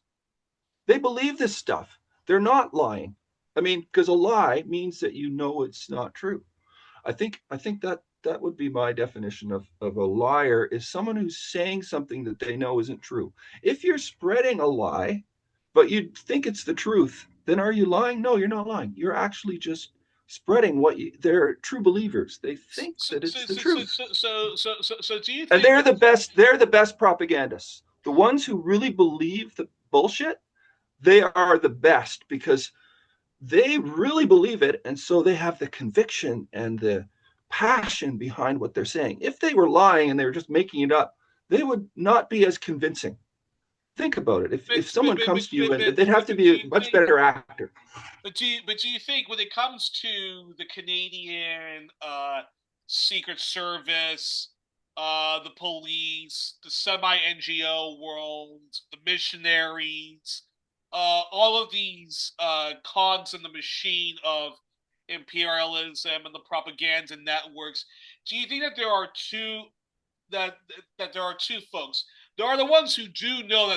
They believe this stuff. They're not lying. I mean, because a lie means that it's not true. I think that would be my definition of a liar, is someone who's saying something that they know isn't true. If you're spreading a lie, but you think it's the truth, then are you lying? No, you're not lying. You're actually just spreading they're true believers. They think that it's the truth. So do you think? And they're the best propagandists. The ones who really believe the bullshit, they are the best because they really believe it, and so they have the conviction and the passion behind what they're saying. If they were lying and they were just making it up, they would not be as convincing. Think about it. If someone comes to you, and they'd have to be a much better actor. But do you think when it comes to the Canadian Secret Service, the police, the semi-NGO world, the missionaries, all of these cogs in the machine of imperialism and the propaganda networks, do you think that there are two folks? There are the ones who do know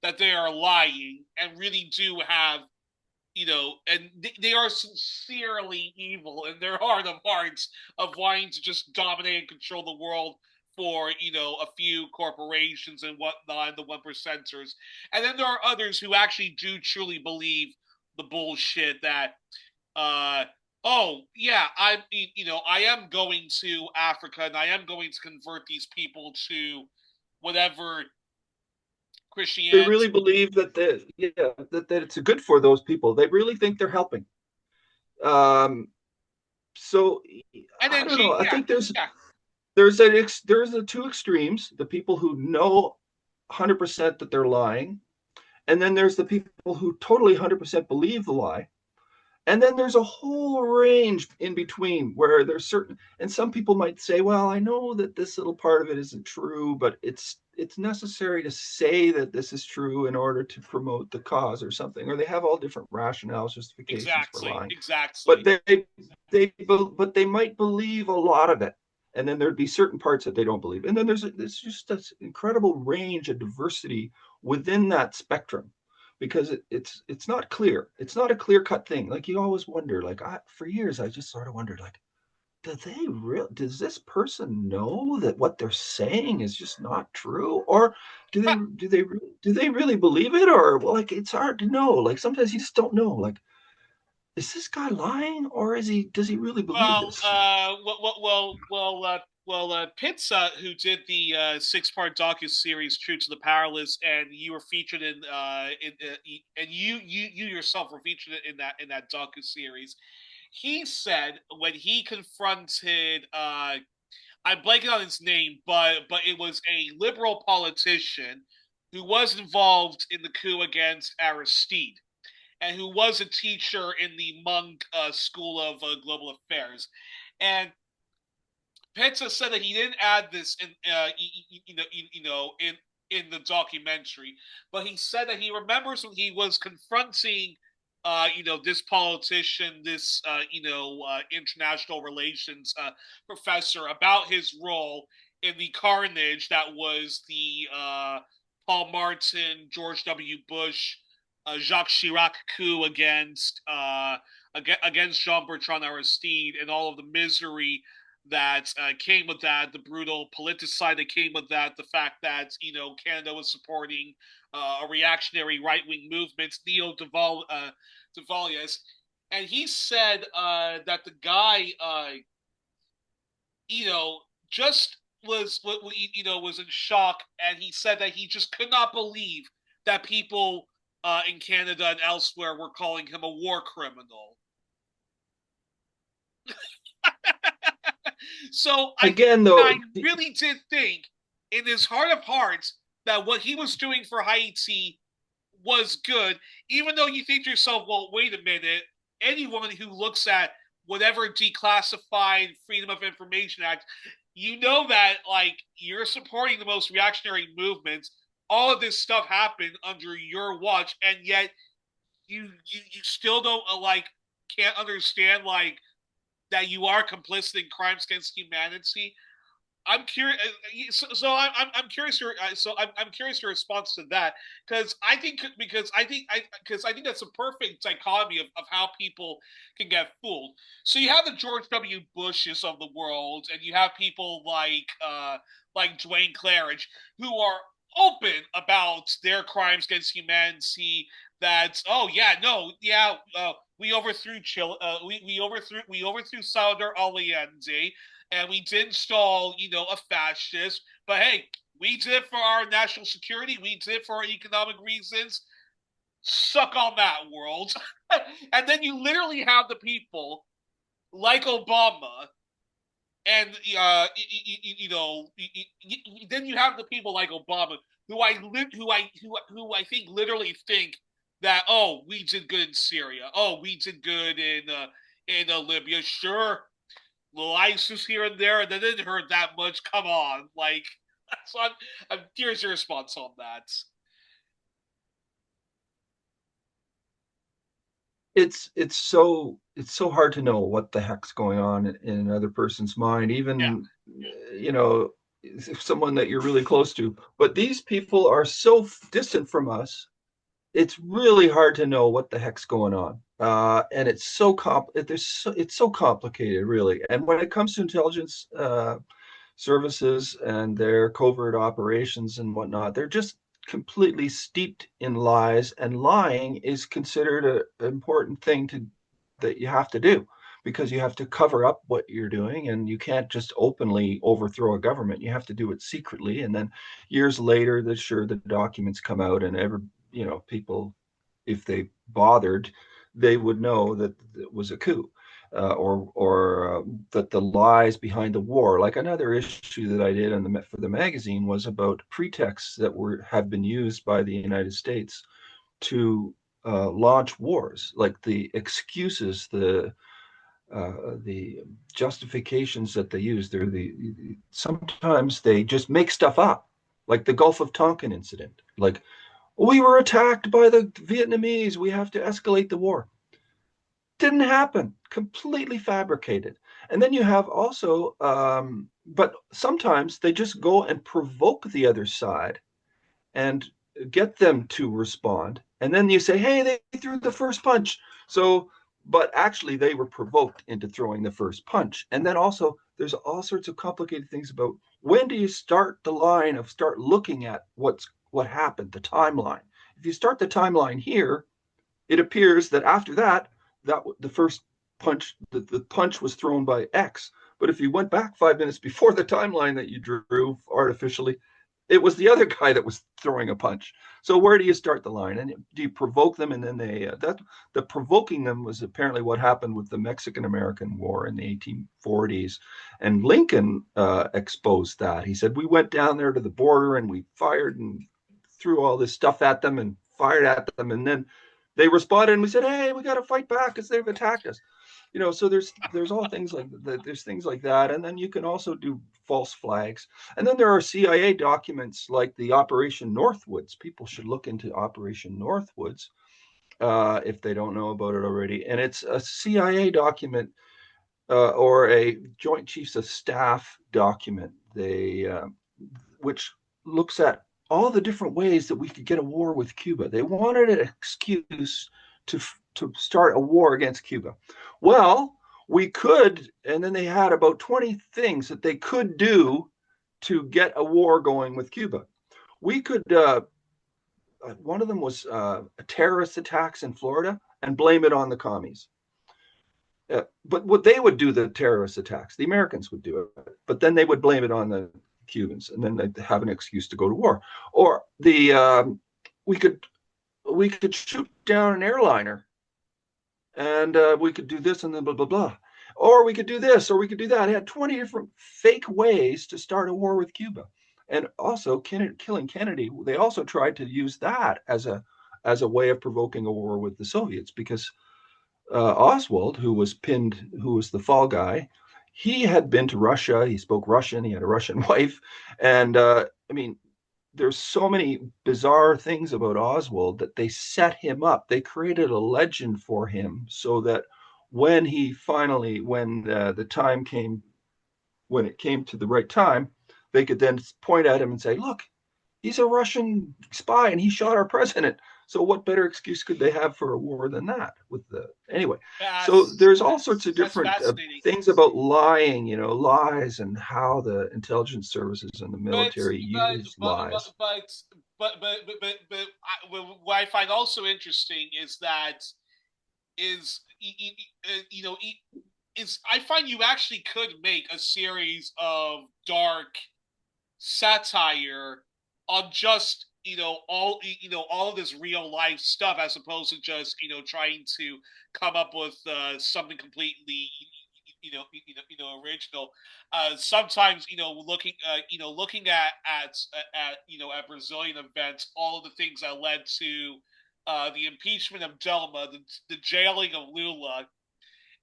that they are lying and really do have and they are sincerely evil in their heart of hearts of wanting to just dominate and control the world for a few corporations and whatnot, the one percenters. And then there are others who actually do truly believe the bullshit that uh oh yeah, I am going to Africa and I am going to convert these people to whatever They Christianity. really believe that it's good for those people. They really think they're helping. So And I then don't know. I yeah, think there's yeah. there's the two extremes: the people who know 100% that they're lying, and then there's the people who totally 100% believe the lie. And then there's a whole range in between where there's certain, and some people might say, well, I know that this little part of it isn't true, but it's necessary to say that this is true in order to promote the cause or something, or they have all different rationales, justifications for Exactly, lying. exactly. But they might believe a lot of it. And then there'd be certain parts that they don't believe. And then there's just this incredible range of diversity within that spectrum, because it's not clear. It's not a clear cut thing. Like you always wonder, like for years I just sort of wondered, like, does this person know that what they're saying is just not true, or do they really believe it, or well, like it's hard to know. Like sometimes you just don't know. Like, is this guy lying, or does he really believe Well, this? Pizza, who did the six-part docu-series "True to the Powerless," and you were featured and you yourself were featured in that docu-series. He said when he confronted, I'm blanking on his name, but it was a liberal politician who was involved in the coup against Aristide and who was a teacher in the Munk School of Global Affairs. And Pizza said that he didn't add this in, in the documentary, but he said that he remembers when he was confronting, this politician, this, international relations professor about his role in the carnage that was the Paul Martin, George W. Bush, Jacques Chirac coup against Jean Bertrand Aristide and all of the misery that came with that, the brutal politicide that came with that, the fact that Canada was supporting a reactionary right wing movement, Duvalier, and he said that the guy, just was in shock, and he said that he just could not believe that people in Canada and elsewhere were calling him a war criminal. So Again, though, I really did think in his heart of hearts that what he was doing for Haiti was good, even though you think to yourself, well, wait a minute, anyone who looks at whatever declassified Freedom of Information Act, you know that like you're supporting the most reactionary movements. All of this stuff happened under your watch, and yet you still don't can't understand that you are complicit in crimes against humanity. I'm curious. So I'm curious. I'm curious your response to that because I think that's a perfect dichotomy of how people can get fooled. So you have the George W. Bushes of the world, and you have people like Dwayne Claridge who are open about their crimes against humanity. That we overthrew Chile. We overthrew Salvador Allende, and we did install, a fascist. But hey, we did it for our national security. We did it for our economic reasons. Suck on that, world. And then you literally have the people like Obama, and then you have the people like Obama who I think literally think that we did good in Syria. Oh, we did good in Libya. Sure, little ISIS here and there, and they didn't hurt that much. Come on, so I'm curious your response on that. it's so hard to know what the heck's going on in another person's mind, Yeah, even if someone that you're really close to. But these people are so distant from us it's really hard to know what the heck's going on. And it's so it's so complicated, really. And when it comes to intelligence services and their covert operations and whatnot, they're just completely steeped in lies, and lying is considered an important thing that you have to do because you have to cover up what you're doing, and you can't just openly overthrow a government. You have to do it secretly, and then years later, the documents come out, and people, if they bothered, they would know that it was a coup. Or that the lies behind the war. Like another issue that I did for the magazine was about pretexts that have been used by the United States to launch wars, like the excuses, the justifications that they use. Sometimes they just make stuff up, like the Gulf of Tonkin incident. Like, we were attacked by the Vietnamese, we have to escalate the war. Didn't happen. Completely fabricated. And then you have also, but sometimes they just go and provoke the other side and get them to respond. And then you say, hey, they threw the first punch. So, but actually they were provoked into throwing the first punch. And then also there's all sorts of complicated things about when do you start the line of start looking at what happened, the timeline. If you start the timeline here, it appears that after that the first punch, the punch was thrown by X. But if you went back 5 minutes before the timeline that you drew artificially, it was the other guy that was throwing a punch. So where do you start the line? And do you provoke them? And then the provoking them was apparently what happened with the Mexican-American War in the 1840s. And Lincoln exposed that. He said, we went down there to the border and we fired and threw all this stuff at them and fired at them. And then they responded and we said, hey, we got to fight back because they've attacked us. So there's all things like that. There's things like that. And then you can also do false flags. And then there are CIA documents like the Operation Northwoods. People should look into Operation Northwoods if they don't know about it already. And it's a CIA document or a Joint Chiefs of Staff document. Which looks at all the different ways that we could get a war with Cuba. They wanted an excuse to start a war against Cuba. Well, we could, and then they had about 20 things that they could do to get a war going with Cuba. We could, one of them was terrorist attacks in Florida and blame it on the commies. But what they would do, the terrorist attacks, the Americans would do it, but then they would blame it on the Cubans, and then they'd have an excuse to go to war. Or we could shoot down an airliner, and we could do this, and then blah blah blah. Or we could do this, or we could do that. It had 20 different fake ways to start a war with Cuba, and also killing Kennedy. They also tried to use that as a way of provoking a war with the Soviets, because Oswald, who was the fall guy, he had been to Russia. He spoke Russian. He had a Russian wife. And I mean, there's so many bizarre things about Oswald that they set him up. They created a legend for him so that when the time came, when it came to the right time, they could then point at him and say, look, he's a Russian spy and he shot our president. So what better excuse could they have for a war than that? Anyway, so there's all sorts of different things about lying, lies, and how the intelligence services and the military use lies. What I find also interesting is that I find you actually could make a series of dark satire on just all of this real life stuff, as opposed to just trying to come up with something completely original. Sometimes looking at Brazilian events, all of the things that led to the impeachment of Dilma, the jailing of Lula,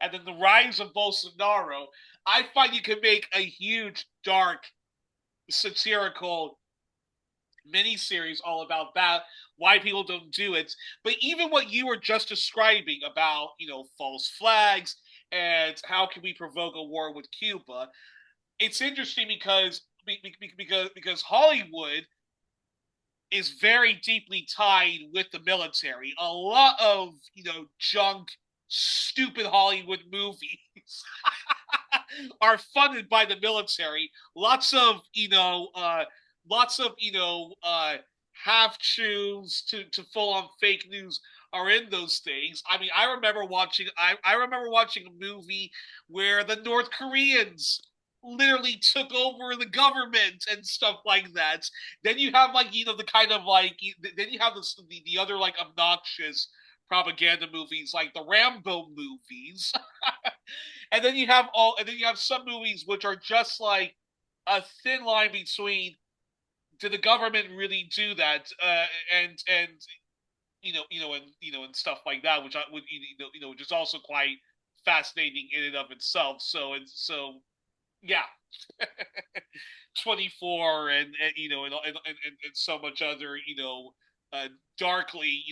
and then the rise of Bolsonaro. I find you can make a huge dark satirical miniseries all about that, why people don't do it. But even what you were just describing about, false flags and how can we provoke a war with Cuba, it's interesting because Hollywood is very deeply tied with the military. A lot of, junk, stupid Hollywood movies are funded by the military. Lots of half truths to full on fake news are in those things. I mean, I remember watching a movie where the North Koreans literally took over the government and stuff like that. Then you have the kind of then you have the other obnoxious propaganda movies like the Rambo movies. And then you have some movies which are just like a thin line between did the government really do that and and stuff like that, which I would which is also quite fascinating in and of itself. So yeah. 24 and so much other darkly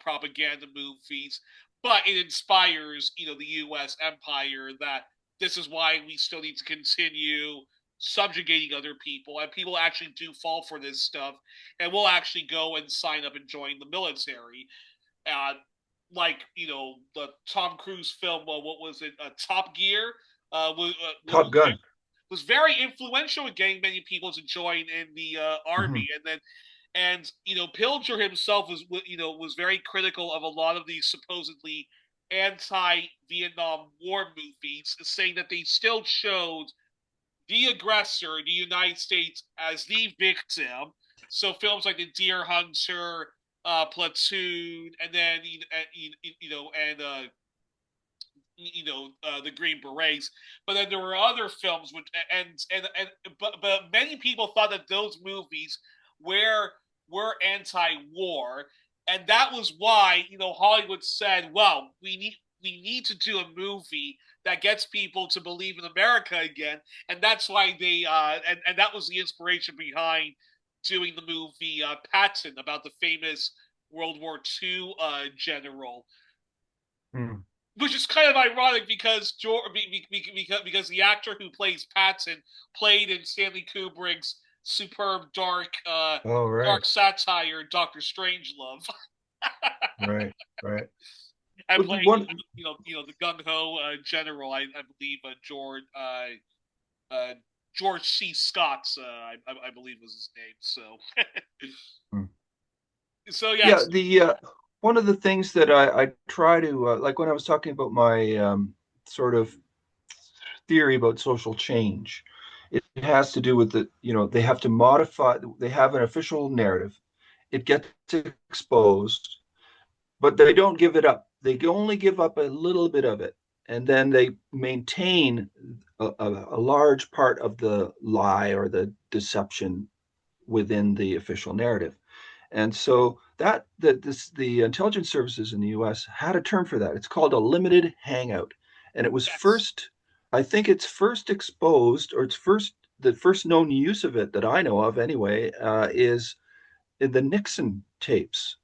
propaganda movies, but it inspires the US empire that this is why we still need to continue subjugating other people, and people actually do fall for this stuff and will actually go and sign up and join the military. The Tom Cruise film, what was it, Top Gear, Top Gun was very influential in getting many people to join in the army. And Pilger himself was very critical of a lot of these supposedly anti-Vietnam War movies, saying that they still showed the aggressor, the United States, as the victim. So films like The Deer Hunter, Platoon, and then the Green Berets. But then there were other films which but many people thought that those movies were anti-war, and that was why Hollywood said, well, we need to do a movie that gets people to believe in America again, and that's why they and that was the inspiration behind doing the movie Patton, about the famous World War II general. Which is kind of ironic because the actor who plays Patton played in Stanley Kubrick's superb dark satire, Dr. Strangelove. Right. And playing the gung ho general, I believe George C. Scott, I believe was his name. So, so yeah. The one of the things that I try to like when I was talking about my sort of theory about social change, it has to do with they have to modify. They have an official narrative. It gets exposed, but they don't give it up. They only give up a little bit of it, and then they maintain a large part of the lie or the deception within the official narrative. And so the intelligence services in the U.S. had a term for that. It's called a limited hangout, and it was I think it's first exposed, or the first known use of it that I know of anyway, is in the Nixon tapes,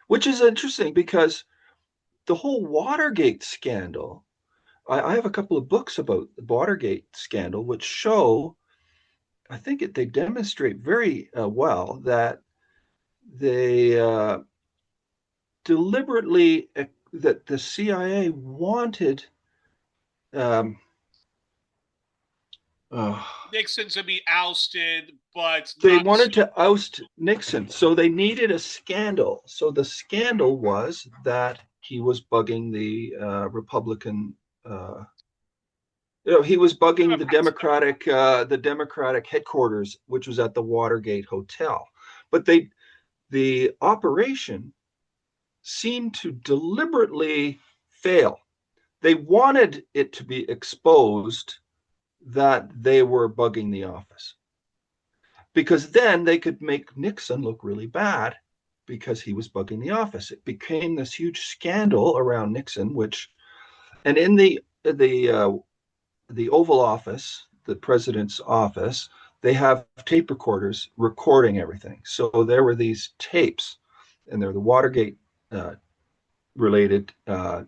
which is interesting because the whole Watergate scandal. I have a couple of books about the Watergate scandal, which show, I think they demonstrate very well that they deliberately, that the CIA wanted Nixon to be ousted, but they wanted to oust Nixon, so they needed a scandal. So the scandal was that he was bugging the Republican. He was bugging the Democratic headquarters, which was at the Watergate Hotel. But the operation seemed to deliberately fail. They wanted it to be exposed that they were bugging the office, because then they could make Nixon look really bad because he was bugging the office. It became this huge scandal around Nixon, and in the Oval Office, the president's office, they have tape recorders recording everything. So there were these tapes, and they're the Watergate related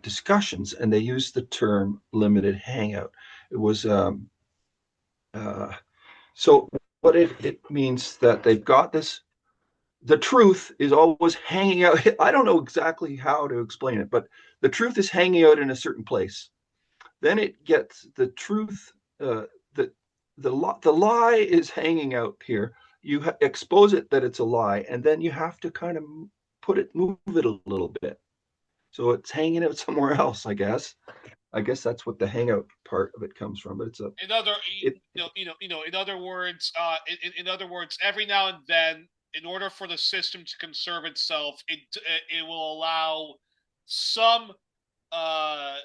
discussions, and they used the term limited hangout. It was so what it means that they've got this the truth is always hanging out. I don't know exactly how to explain it, but the truth is hanging out in a certain place. Then it gets the truth, the the lie is hanging out here. You expose it that it's a lie, and then you have to kind of move it a little bit. So it's hanging out somewhere else, I guess. I guess that's what the hangout part of it comes from. But it's a In other, it, in other words, in other words, every now and then, in order for the system to conserve itself, it will allow some uh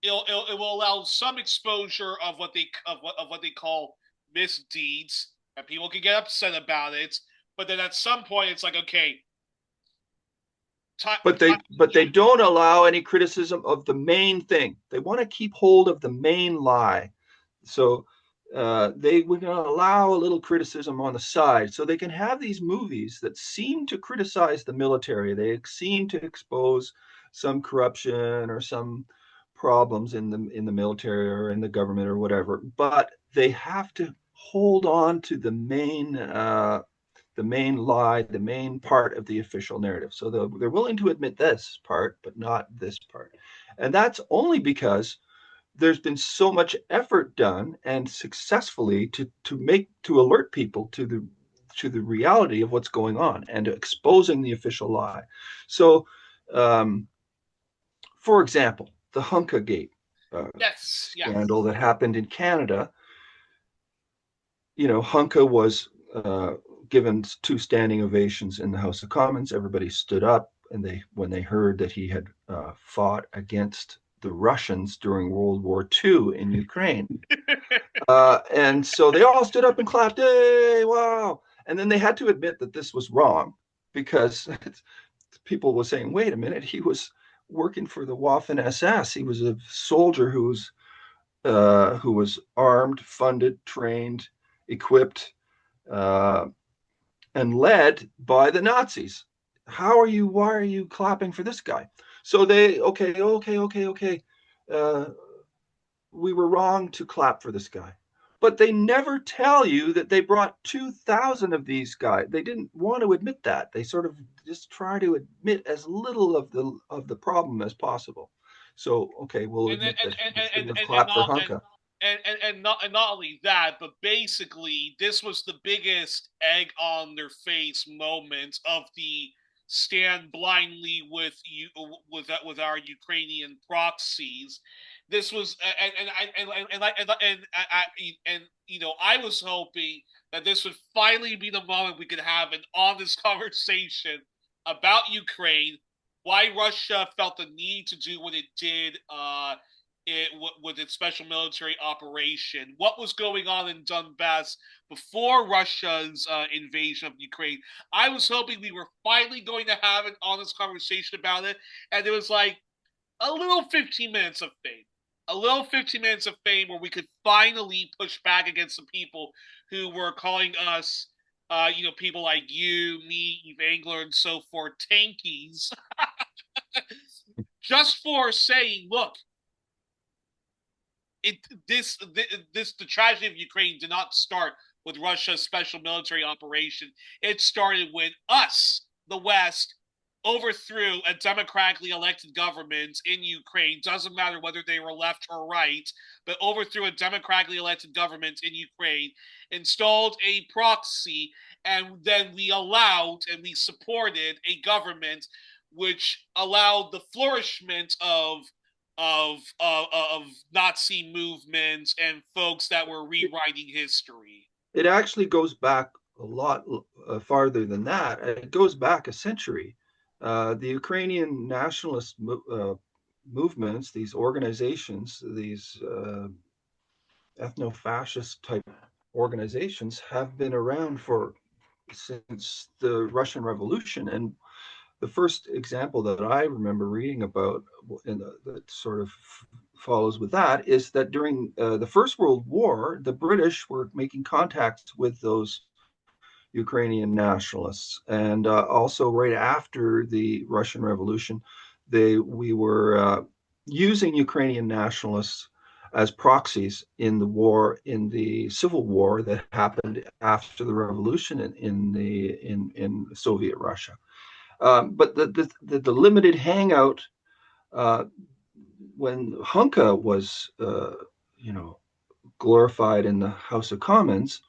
it will allow some exposure of what they call misdeeds, and people can get upset about it. But then at some point, it's like, okay, but they don't allow any criticism of the main thing. They want to keep hold of the main lie. So we're going to allow a little criticism on the side, so they can have these movies that seem to criticize the military. They seem to expose some corruption or some problems in the military or in the government or whatever, but they have to hold on to the main lie, the main part of the official narrative. So they're willing to admit this part, but not this part. And that's only because there's been so much effort done and successfully to alert people to the reality of what's going on and exposing the official lie. So, for example, the Hunka Gate scandal that happened in Canada. Hunka was given 2 standing ovations in the House of Commons. Everybody stood up, and when they heard that he had fought against the Russians during World War II in Ukraine. And so they all stood up and clapped, hey, wow. And then they had to admit that this was wrong, because people were saying, wait a minute, he was working for the Waffen SS. He was a soldier who was armed, funded, trained, equipped, and led by the Nazis. Why are you clapping for this guy? So okay. We were wrong to clap for this guy. But they never tell you that they brought 2,000 of these guys. They didn't want to admit that. They sort of just try to admit as little of the problem as possible. So, okay, we'll admit that he shouldn't have clapped for Hunka. And not only that, but basically this was the biggest egg on their face moment of the stand blindly with our Ukrainian proxies. This was I was hoping that this would finally be the moment we could have an honest conversation about Ukraine, why Russia felt the need to do what it did with its special military operation, what was going on in Donbass before Russia's invasion of Ukraine. I was hoping we were finally going to have an honest conversation about it, and it was like a little 15 minutes of fame. A little 15 minutes of fame where we could finally push back against the people who were calling us, people like you, me, Eve Angler, and so forth, tankies, just for saying, look, the tragedy of Ukraine did not start with Russia's special military operation. It started when us, the West, overthrew a democratically elected government in Ukraine. Doesn't matter whether they were left or right, but overthrew a democratically elected government in Ukraine, installed a proxy, and then we allowed and we supported a government which allowed the flourishment of Nazi movements and folks that were rewriting history. It actually goes back a lot farther than that. It goes back a century. The Ukrainian nationalist movements, these organizations, these ethno-fascist type organizations have been around since the Russian Revolution. And the first example that I remember reading about that sort of follows with that is that during the First World War, the British were making contacts with those Ukrainian nationalists, and also right after the Russian Revolution, we were using Ukrainian nationalists as proxies in the war, in the civil war that happened after the revolution in Soviet Russia. But the limited hangout when Hunka was glorified in the House of Commons,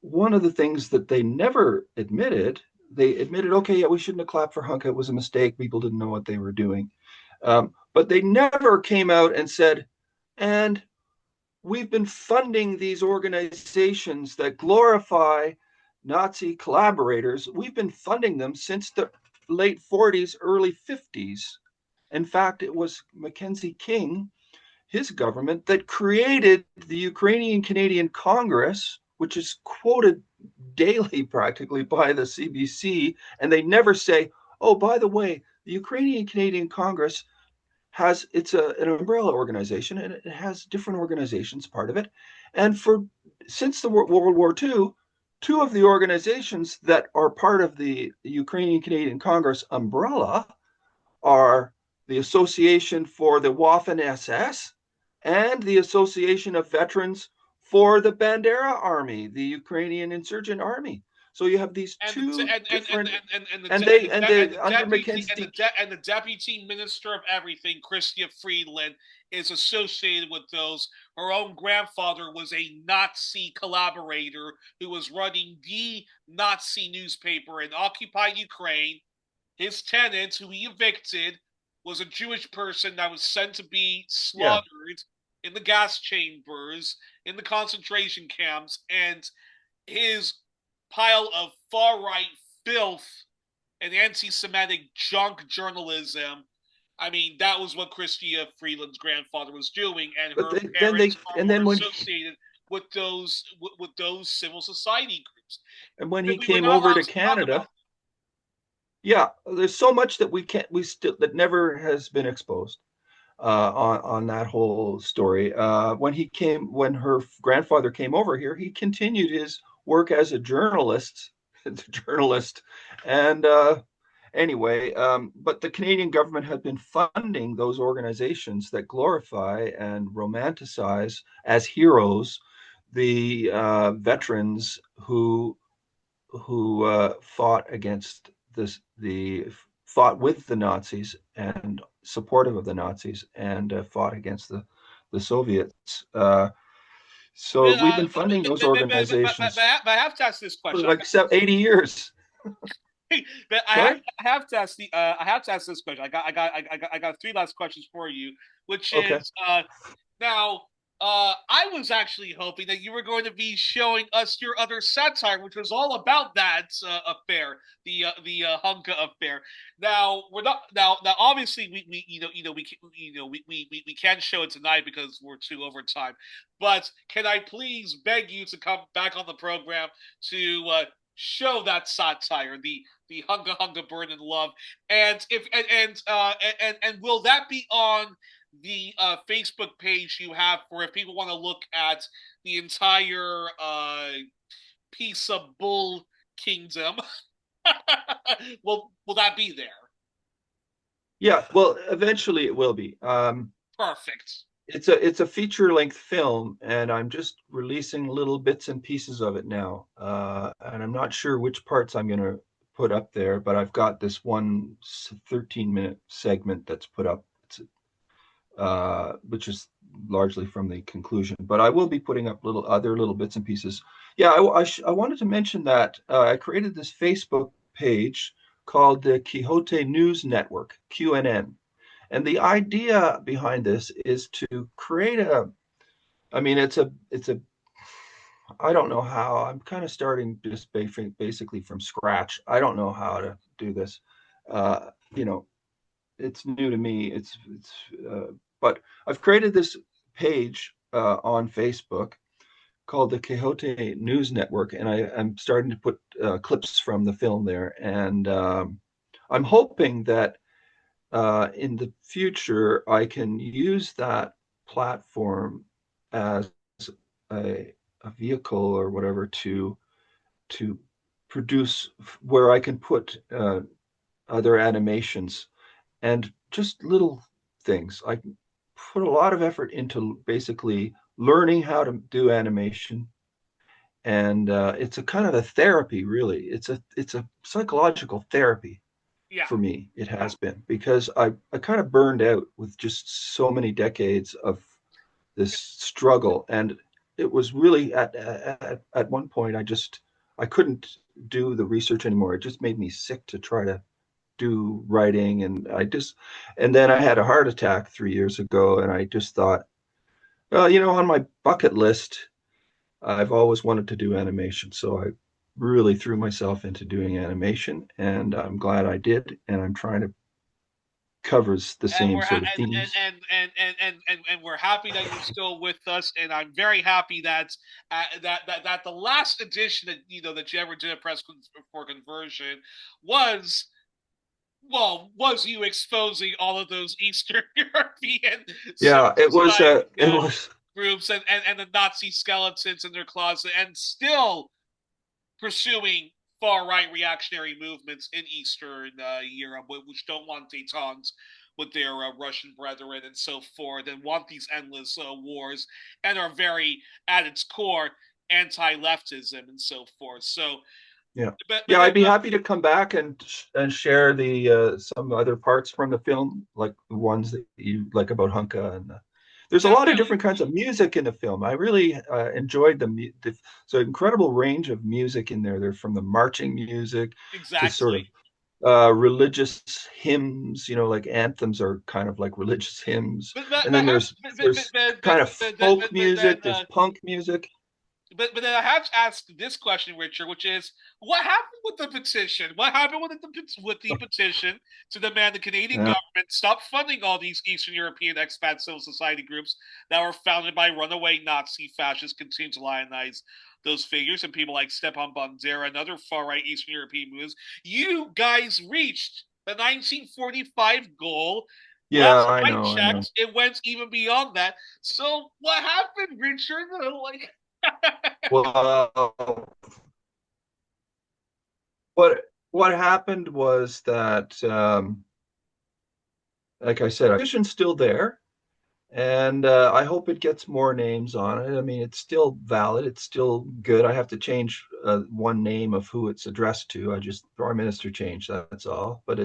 one of the things that they never admitted, they admitted, okay, yeah, we shouldn't have clapped for Hunka. It was a mistake. People didn't know what they were doing. But they never came out and said, and we've been funding these organizations that glorify Nazi collaborators. We've been funding them since the late 40s, early 50s. In fact, it was Mackenzie King, his government, that created the Ukrainian Canadian Congress, which is quoted daily practically by the CBC. And they never say, oh, by the way, the Ukrainian Canadian Congress it's an umbrella organization, and it has different organizations part of it. And since the World War II, two of the organizations that are part of the Ukrainian Canadian Congress umbrella are the Association for the Waffen SS and the Association of Veterans for the Bandera Army, the Ukrainian Insurgent Army. So you have these two different, and the deputy minister of everything, Chrystia Freeland, is associated with those. Her own grandfather was a Nazi collaborator who was running the Nazi newspaper in occupied Ukraine. His tenant, who he evicted, was a Jewish person that was sent to be slaughtered in the gas chambers, in the concentration camps, and his pile of far-right filth and anti-Semitic junk journalism. I mean, that was what Chrystia Freeland's grandfather was doing, and her parents were associated with those civil society groups. And when he came over to Canada, there's so much that that never has been exposed on that whole story. When her grandfather came over here, he continued his work as a journalist, and anyway, but the Canadian government had been funding those organizations that glorify and romanticize as heroes the veterans who fought against fought with the Nazis and supportive of the Nazis, and fought against the Soviets. So we've been funding those organizations but I have to ask this question. For like 80 years. But I have to ask this question. I got three last questions for you, which is now. I was actually hoping that you were going to be showing us your other satire, which was all about that affair, the Hunka affair. Now we're not now. Obviously, we can't show it tonight because we're too over time. But can I please beg you to come back on the program to show that satire, the Hunka Burn in Love, and will that be on the Facebook page you have for if people want to look at the entire piece of bull kingdom? will that be there? Yeah, well, eventually it will be. Perfect. It's a feature-length film, and I'm just releasing little bits and pieces of it now. And I'm not sure which parts I'm going to put up there, but I've got this one 13-minute segment that's put up, which is largely from the conclusion. But I will be putting up other little bits and pieces. Yeah, I wanted to mention that I created this Facebook page called the Quixote News Network, QNN. And the idea behind this is to create I don't know how. I'm kind of starting just basically from scratch. I don't know how to do this. It's new to me. But I've created this page on Facebook called the Quixote News Network, and I'm starting to put clips from the film there. And I'm hoping that in the future, I can use that platform as a vehicle or whatever to produce, where I can put other animations and just little things. put a lot of effort into basically learning how to do animation, and it's a kind of a therapy, really. It's a psychological therapy Yeah. for me. It has been because I kind of burned out with just so many decades of this struggle, and it was really at one point I couldn't do the research anymore. It just made me sick to try to do writing, and then I had a heart attack 3 years ago, and I just thought, well, on my bucket list, I've always wanted to do animation, so I really threw myself into doing animation, and I'm glad I did, and I'm trying to covers the And same we're ha- sort of themes. and we're happy that you're still with us, and I'm very happy that that the last edition that that you ever did a for conversion was was you exposing all of those Eastern European Yeah, it was society it was groups and the Nazi skeletons in their closet, and still pursuing far right reactionary movements in Eastern Europe, which don't want détente with their Russian brethren and so forth, and want these endless wars, and are very, at its core, anti-leftism and so forth. So, yeah. but Yeah, then, I'd be happy to come back and share the some other parts from the film, like the ones that you like about Hunka, and there's a lot of definitely, different kinds of music in the film. I really enjoyed so incredible range of music in there. They're from the marching music to sort of exactly. religious hymns, like anthems are kind of like religious hymns. But And then have there's kind of folk music, there's punk music. but then I have to ask this question, Richard, which is, what happened with the petition? What happened with the petition to demand the Canadian Yeah. government stop funding all these Eastern European expat civil society groups that were founded by runaway Nazi fascists, continue to lionize those figures and people like Stepan Bandera and other far-right Eastern European movements? You guys reached the 1945 goal. Yeah, Last I I know, I know. checked, it went even beyond that. So what happened, Richard? Like, Well, what happened was that, like I said, our petition's still there, and I hope it gets more names on it. I mean, it's still valid. It's still good. I have to change one name of who it's addressed to. I just Prime Minister changed. That's all. But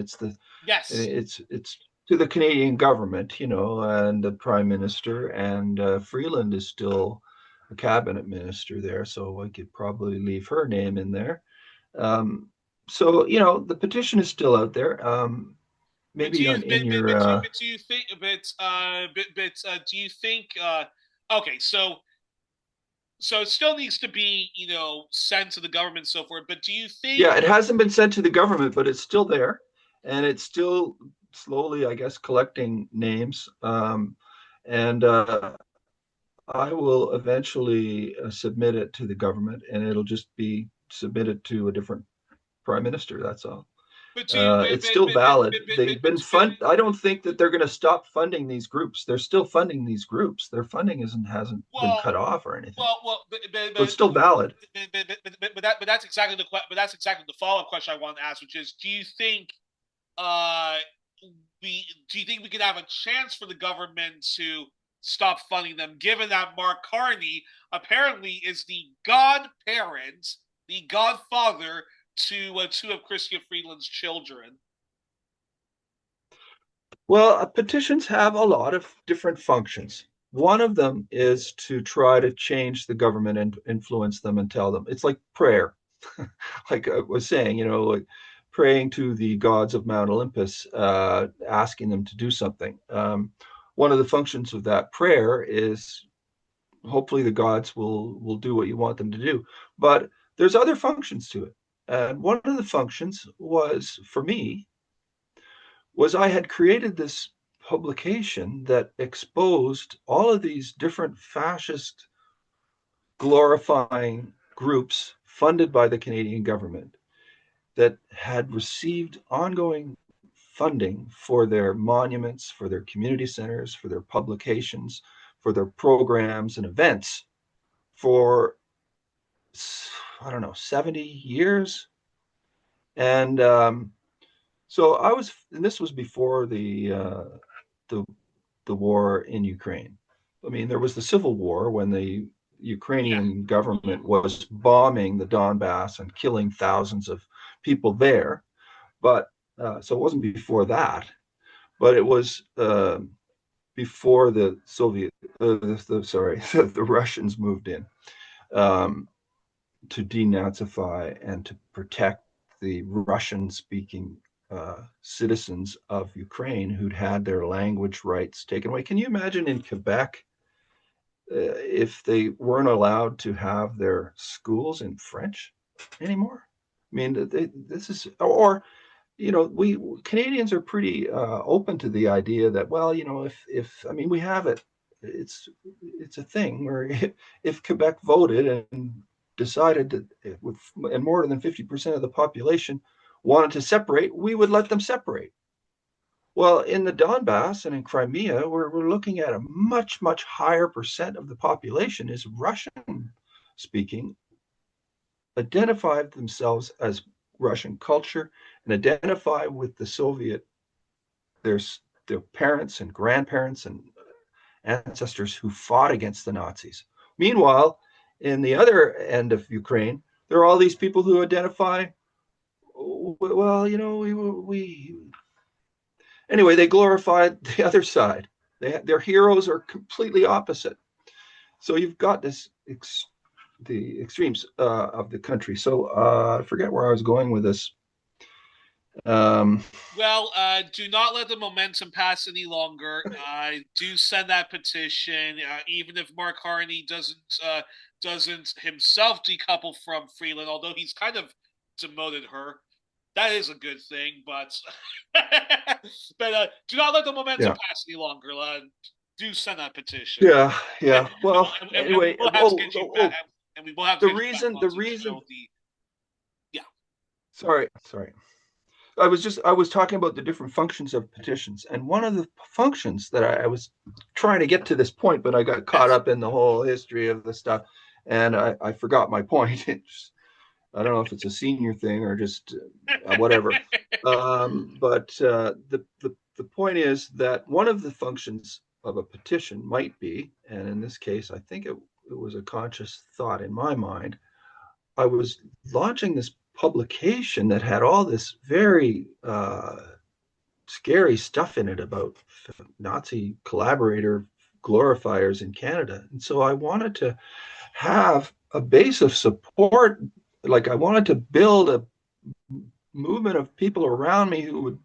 yes. it's to the Canadian government, and the Prime Minister, and Freeland is still a cabinet minister there, so I could probably leave her name in there. Um, so the petition is still out there. But do Maybe you on in your but do you think do you think okay, so it still needs to be, sent to the government and so forth, but do you think yeah, it hasn't been sent to the government, but it's still there, and it's still slowly, I guess, collecting names. And I will eventually submit it to the government, and it'll just be submitted to a different prime minister. That's all. but do you It's still valid. They've been fund. I don't think that they're going to stop funding these groups. They're still funding these groups. Their funding hasn't been well cut off or anything. So it's but still valid. but that's exactly the follow-up question I want to ask, which is, uh do you think we could have a chance for the government to stop funding them, given that Mark Carney apparently is the godparent, the godfather to two of Chrystia Freeland's children? Well, petitions have a lot of different functions. One of them is to try to change the government and influence them and tell them. It's like prayer, like I was saying, like praying to the gods of Mount Olympus, asking them to do something. One of the functions of that prayer is hopefully the gods will do what you want them to do. But there's other functions to it. And one of the functions was, for me, was I had created this publication that exposed all of these different fascist glorifying groups funded by the Canadian government that had received ongoing funding for their monuments, for their community centers, for their publications, for their programs and events for, I don't know, 70 years. And so and this was before the the war in Ukraine. I mean, there was the Civil War when the Ukrainian government was bombing the Donbass and killing thousands of people there. But so it wasn't before that, but it was before the the Russians moved in to denazify and to protect the Russian-speaking citizens of Ukraine who'd had their language rights taken away. Can you imagine in Quebec if they weren't allowed to have their schools in French anymore? I mean, this is, or we Canadians are pretty open to the idea that, well, if I mean, we have it. It's a thing where if Quebec voted and decided that and more than 50% of the population wanted to separate, we would let them separate. Well, in the Donbass and in Crimea, we're looking at a much, much higher percent of the population is Russian speaking, identify themselves as Russian culture, and identify with the Soviet, their parents and grandparents and ancestors who fought against the Nazis. Meanwhile, in the other end of Ukraine, there are all these people who identify, well, anyway, they glorified the other side. Their heroes are completely opposite. So you've got the extremes of the country. So I forget where I was going with this. Do not let the momentum pass any longer. Do send that petition, even if Mark Harney doesn't himself decouple from Freeland, although he's kind of demoted her. That is a good thing, but do not let the momentum pass any longer. Do send that petition. Yeah. Well, anyway, we will have to get you back, and we will have to the reason. Yeah. Sorry. I was talking about the different functions of petitions, and one of the functions that I was trying to get to this point, but I got caught up in the whole history of the stuff, and I forgot my point. I don't know if it's a senior thing or just whatever. But the point is that one of the functions of a petition might be, and in this case, I think it was a conscious thought in my mind. I was launching this publication that had all this very scary stuff in it about Nazi collaborator glorifiers in Canada. And so I wanted to have a base of support. Like I wanted to build a movement of people around me who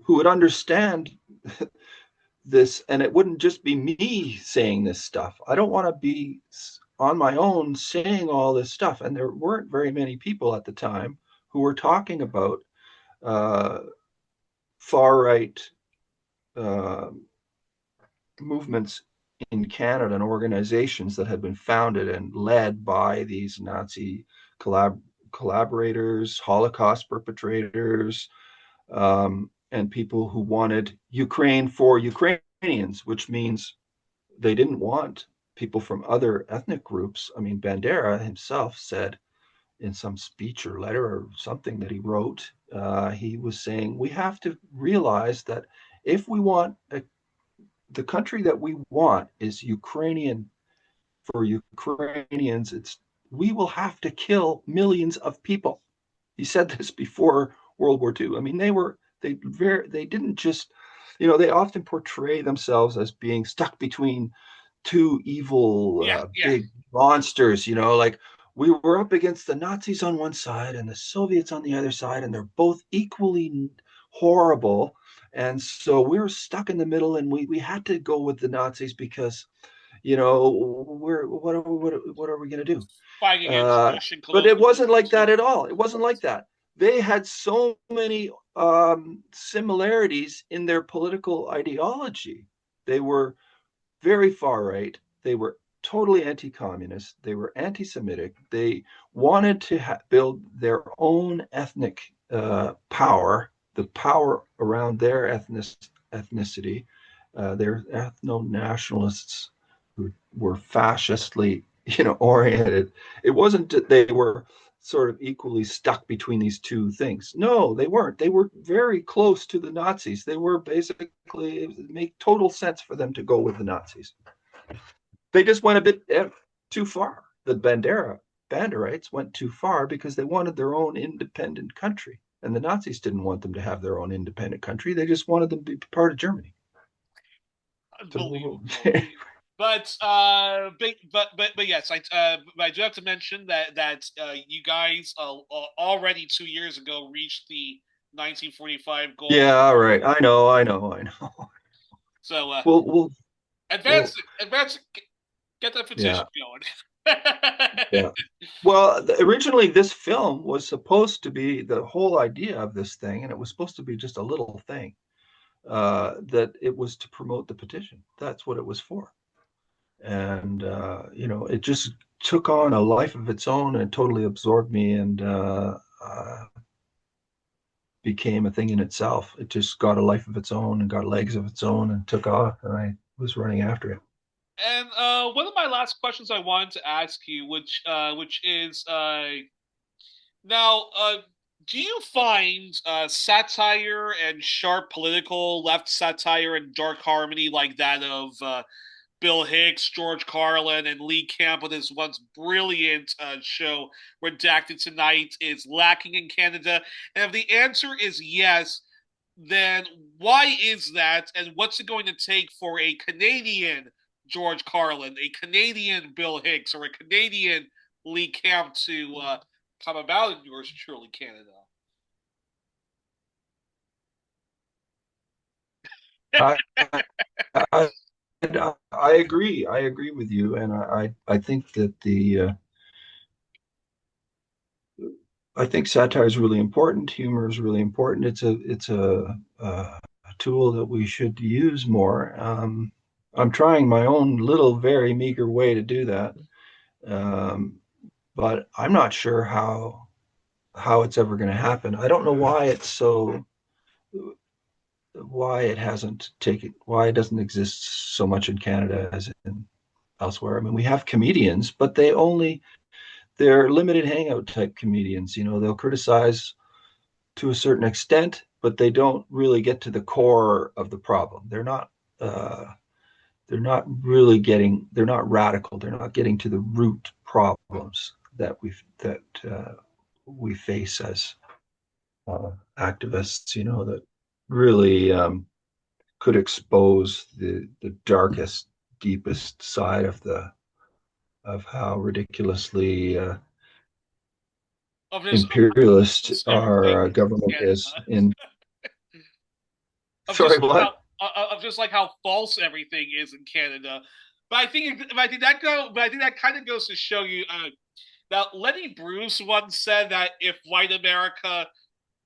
would understand this, and it wouldn't just be me saying this stuff. I don't want to be on my own saying all this stuff. And there weren't very many people at the time who were talking about far-right movements in Canada and organizations that had been founded and led by these Nazi collaborators, Holocaust perpetrators, and people who wanted Ukraine for Ukrainians, which means they didn't want people from other ethnic groups. I mean, Bandera himself said in some speech or letter or something that he wrote, he was saying, we have to realize that if we want the country that we want is Ukrainian for Ukrainians, we will have to kill millions of people. He said this before World War II. I mean, they didn't just, they often portray themselves as being stuck between two evil big monsters, like we were up against the Nazis on one side and the Soviets on the other side, and they're both equally horrible. And so we were stuck in the middle, and we had to go with the Nazis because, what are we going to do? Fighting against Russian but it wasn't like that at all. It wasn't like that. They had so many similarities in their political ideology. They were very far right. They were totally anti-communist. They were anti-Semitic. They wanted to build their own ethnic power, the power around their ethnicity. They're ethno-nationalists who were fascistly, oriented. It wasn't that they were sort of equally stuck between these two things. No, they weren't. They were very close to the Nazis. They were basically, it made total sense for them to go with the Nazis. They just went a bit too far. The Banderites went too far because they wanted their own independent country. And the Nazis didn't want them to have their own independent country. They just wanted them to be part of Germany. Unbelievable. But yes, I do have to mention that you guys already 2 years ago reached the 1945 goal. Yeah, all right. I know. So we'll advance, get that petition going. Yeah. Well, originally this film was supposed to be, the whole idea of this thing, and it was supposed to be just a little thing, that it was to promote the petition. That's what it was for. And it just took on a life of its own and totally absorbed me, and became a thing in itself. It just got a life of its own and got legs of its own and took off, and I was running after it. And one of my last questions I wanted to ask you, which is now, do you find satire and sharp political left satire and dark harmony like that of Bill Hicks, George Carlin, and Lee Camp with his once brilliant show Redacted Tonight is lacking in Canada? And if the answer is yes, then why is that? And what's it going to take for a Canadian George Carlin, a Canadian Bill Hicks, or a Canadian Lee Camp to come about in yours truly, Canada? I agree. I agree with you, and I think that I think satire is really important. Humor is really important. It's a tool that we should use more. I'm trying my own little, very meager way to do that, but I'm not sure how it's ever going to happen. I don't know why why it doesn't exist so much in Canada as in elsewhere. I mean, we have comedians, but they're limited hangout type comedians. They'll criticize to a certain extent, but they don't really get to the core of the problem. They're not radical. They're not getting to the root problems that we face as activists, that really could expose the darkest, deepest side of how ridiculously imperialist our government is. Sorry, what? Of just like how false everything is in Canada. But I think that kind of goes to show you. Now, Lenny Bruce once said that if white America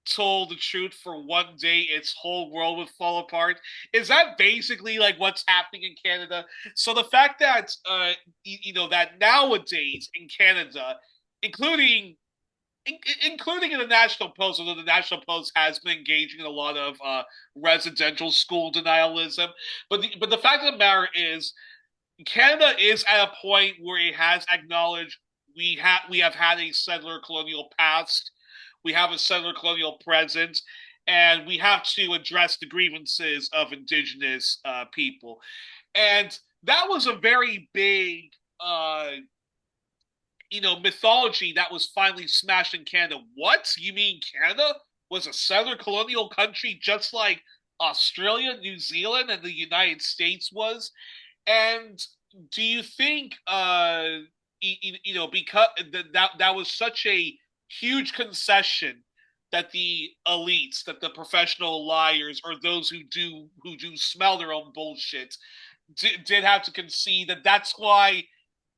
told the truth for one day, its whole world would fall apart. Is that basically like what's happening in Canada? So the fact that that nowadays in Canada, including in the National Post, although the National Post has been engaging in a lot of residential school denialism, but the fact of the matter is, Canada is at a point where it has acknowledged we have had a settler colonial past. We have a settler colonial present, and we have to address the grievances of Indigenous people. And that was a very big, mythology that was finally smashed in Canada. What? You mean Canada was a settler colonial country just like Australia, New Zealand, and the United States was? And do you think, because that was such a huge concession that the elites, that the professional liars, or those who do smell their own bullshit, did have to concede that that's why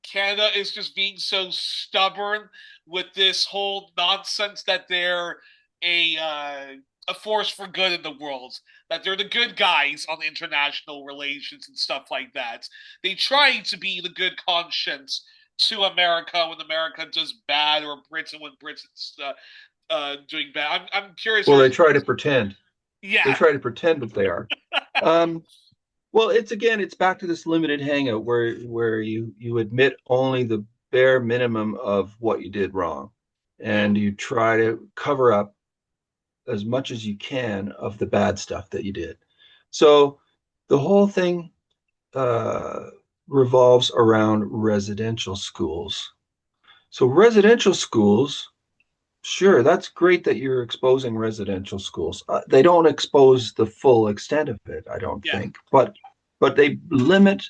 Canada is just being so stubborn with this whole nonsense that they're a force for good in the world, that they're the good guys on international relations and stuff like that. They try to be the good conscience to America when America does bad, or Britain when Britain's doing bad. I'm curious. Well, they try to pretend. Yeah, they try to pretend that they are. Well, it's back to this limited hangout where you admit only the bare minimum of what you did wrong. and you try to cover up as much as you can of the bad stuff that you did. So the whole thing uh, revolves around residential schools. So residential schools, sure, that's great that you're exposing residential schools. They don't expose the full extent of it, I don't Yeah. think, but they limit.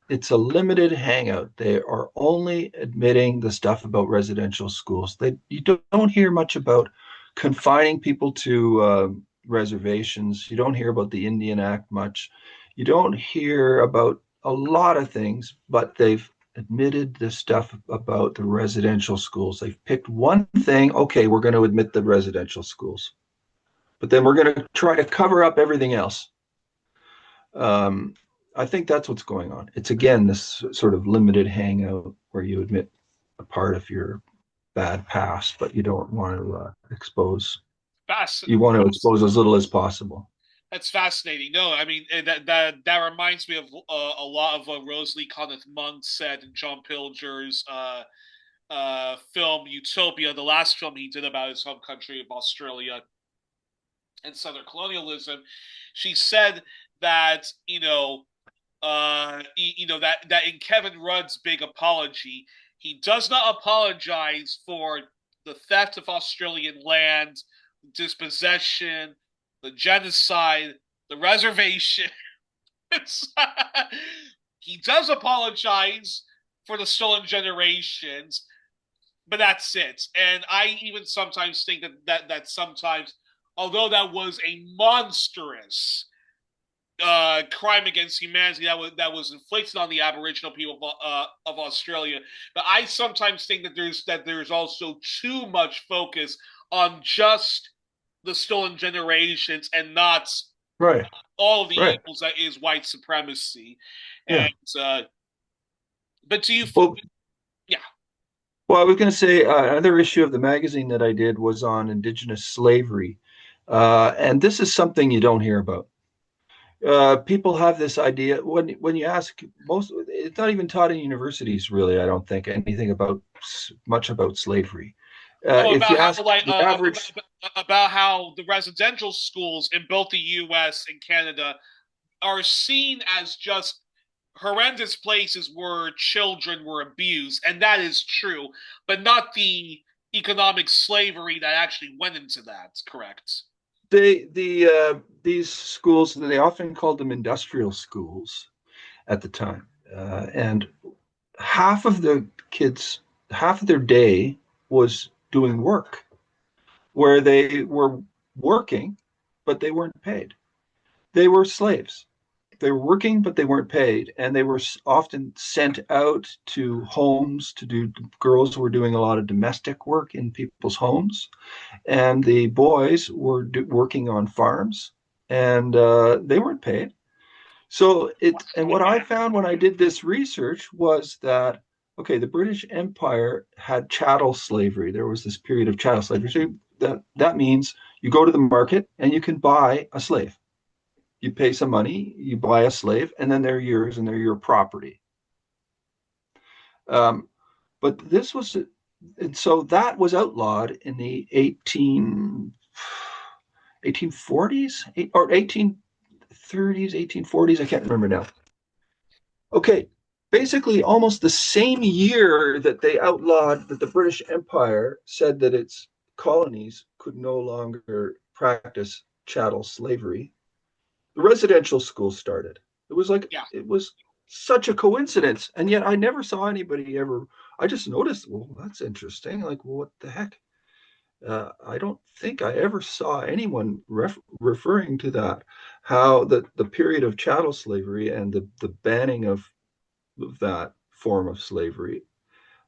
It's a limited hangout. They are only admitting the stuff about residential schools. You don't hear much about confining people to reservations. You don't hear about the Indian Act much. You don't hear about a lot of things, but they've admitted the stuff about the residential schools. They've picked one thing. Okay, we're going to admit the residential schools, but then we're going to try to cover up everything else. Um, I think that's what's going on. It's again this sort of limited hangout where you admit a part of your bad past, but you don't want to expose. You want to expose as little as possible. That's fascinating. No, I mean that reminds me of a lot of what Rosalie Conniff Monk said in John Pilger's film Utopia, the last film he did about his home country of Australia and Southern colonialism. She said that that in Kevin Rudd's big apology, he does not apologize for the theft of Australian land, dispossession, the genocide, the reservation. He does apologize for the stolen generations, but that's it. And I even sometimes think that sometimes, although that was a monstrous crime against humanity that was inflicted on the Aboriginal people of Australia. But I sometimes think that there's also too much focus on just the stolen generations and not right all of the right evils that is white supremacy. yeah. And but do you? Well, yeah. Well, I was going to say another issue of the magazine that I did was on Indigenous slavery, and this is something you don't hear about. People have this idea when you ask most, it's not even taught in universities, really. I don't think anything about much about slavery. Oh, If about you how ask the average, about how the residential schools in both the U.S. and Canada are seen as just horrendous places where children were abused, and that is true, but not the economic slavery that actually went into that. Correct? these schools, they often called them industrial schools at the time, and half of the kids, half of their day was doing work where they were working, but they weren't paid. They were slaves. They were working, but they weren't paid. And they were often sent out to homes to do, girls were doing a lot of domestic work in people's homes. And the boys were working on farms, and they weren't paid. So and what I found when I did this research was that, okay, the British Empire had chattel slavery. There was this period of chattel slavery. So that means you go to the market and you can buy a slave. You pay some money, you buy a slave, and then they're yours and they're your property. But this was, and so that was outlawed in the 1840s or 1830s, 1840s. I can't remember now. Okay, basically almost the same year that they outlawed, that the British Empire said that its colonies could no longer practice chattel slavery, the residential schools started. It was like, yeah. It was such a coincidence. And yet I never saw anybody ever, I just noticed, well, that's interesting. Like, well, what the heck? I don't think I ever saw anyone referring to that, how the period of chattel slavery and the banning of that form of slavery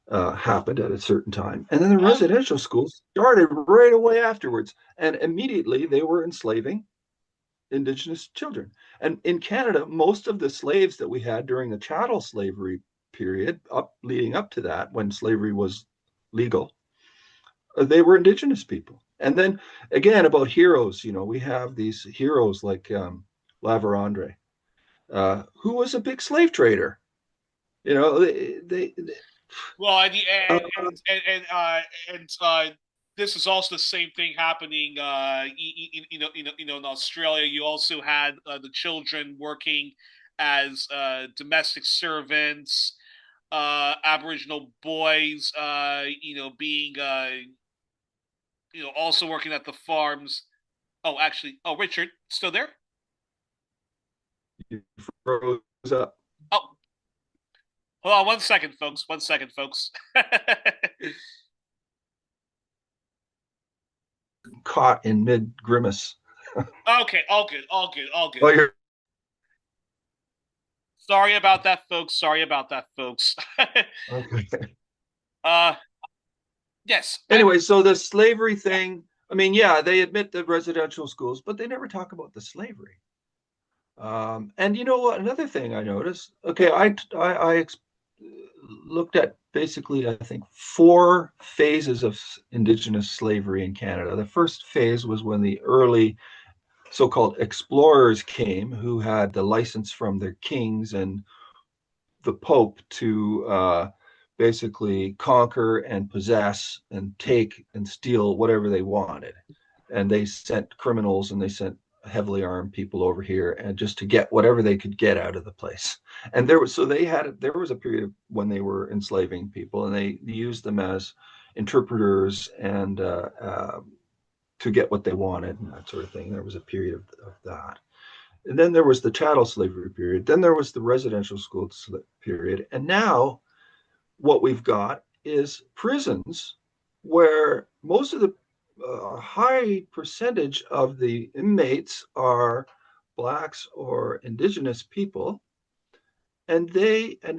happened at a certain time. And then the residential schools started right away afterwards. And immediately they were enslaving Indigenous children. And in Canada, most of the slaves that we had during the chattel slavery period, leading up to that, when slavery was legal, they were Indigenous people. And then again, about heroes, we have these heroes like La Vérendrye, who was a big slave trader. They well, this is also the same thing happening. In Australia, you also had the children working as domestic servants, Aboriginal boys, being, also working at the farms. Oh, actually, oh, Richard, still there? You froze up. Oh, hold on 1 second, folks. 1 second, folks. Caught in mid grimace. Okay, all good, all good, all good. Well, you're Sorry about that, folks. Sorry about that, folks. okay. uh, yes. Anyway, so the slavery thing, I mean, yeah, they admit the residential schools, but they never talk about the slavery. And you know what? Another thing I noticed. Okay, I looked at basically, I think, four phases of indigenous slavery in Canada. The first phase was when the early so-called explorers came, who had the license from their kings and the Pope to basically conquer and possess and take and steal whatever they wanted. And they sent criminals and they sent heavily armed people over here and just to get whatever they could get out of the place. And there was there was a period when they were enslaving people and they used them as interpreters and to get what they wanted and that sort of thing. There was a period of that. And then there was the chattel slavery period. Then there was the residential school period. And now what we've got is prisons where most of the high percentage of the inmates are blacks or indigenous people. And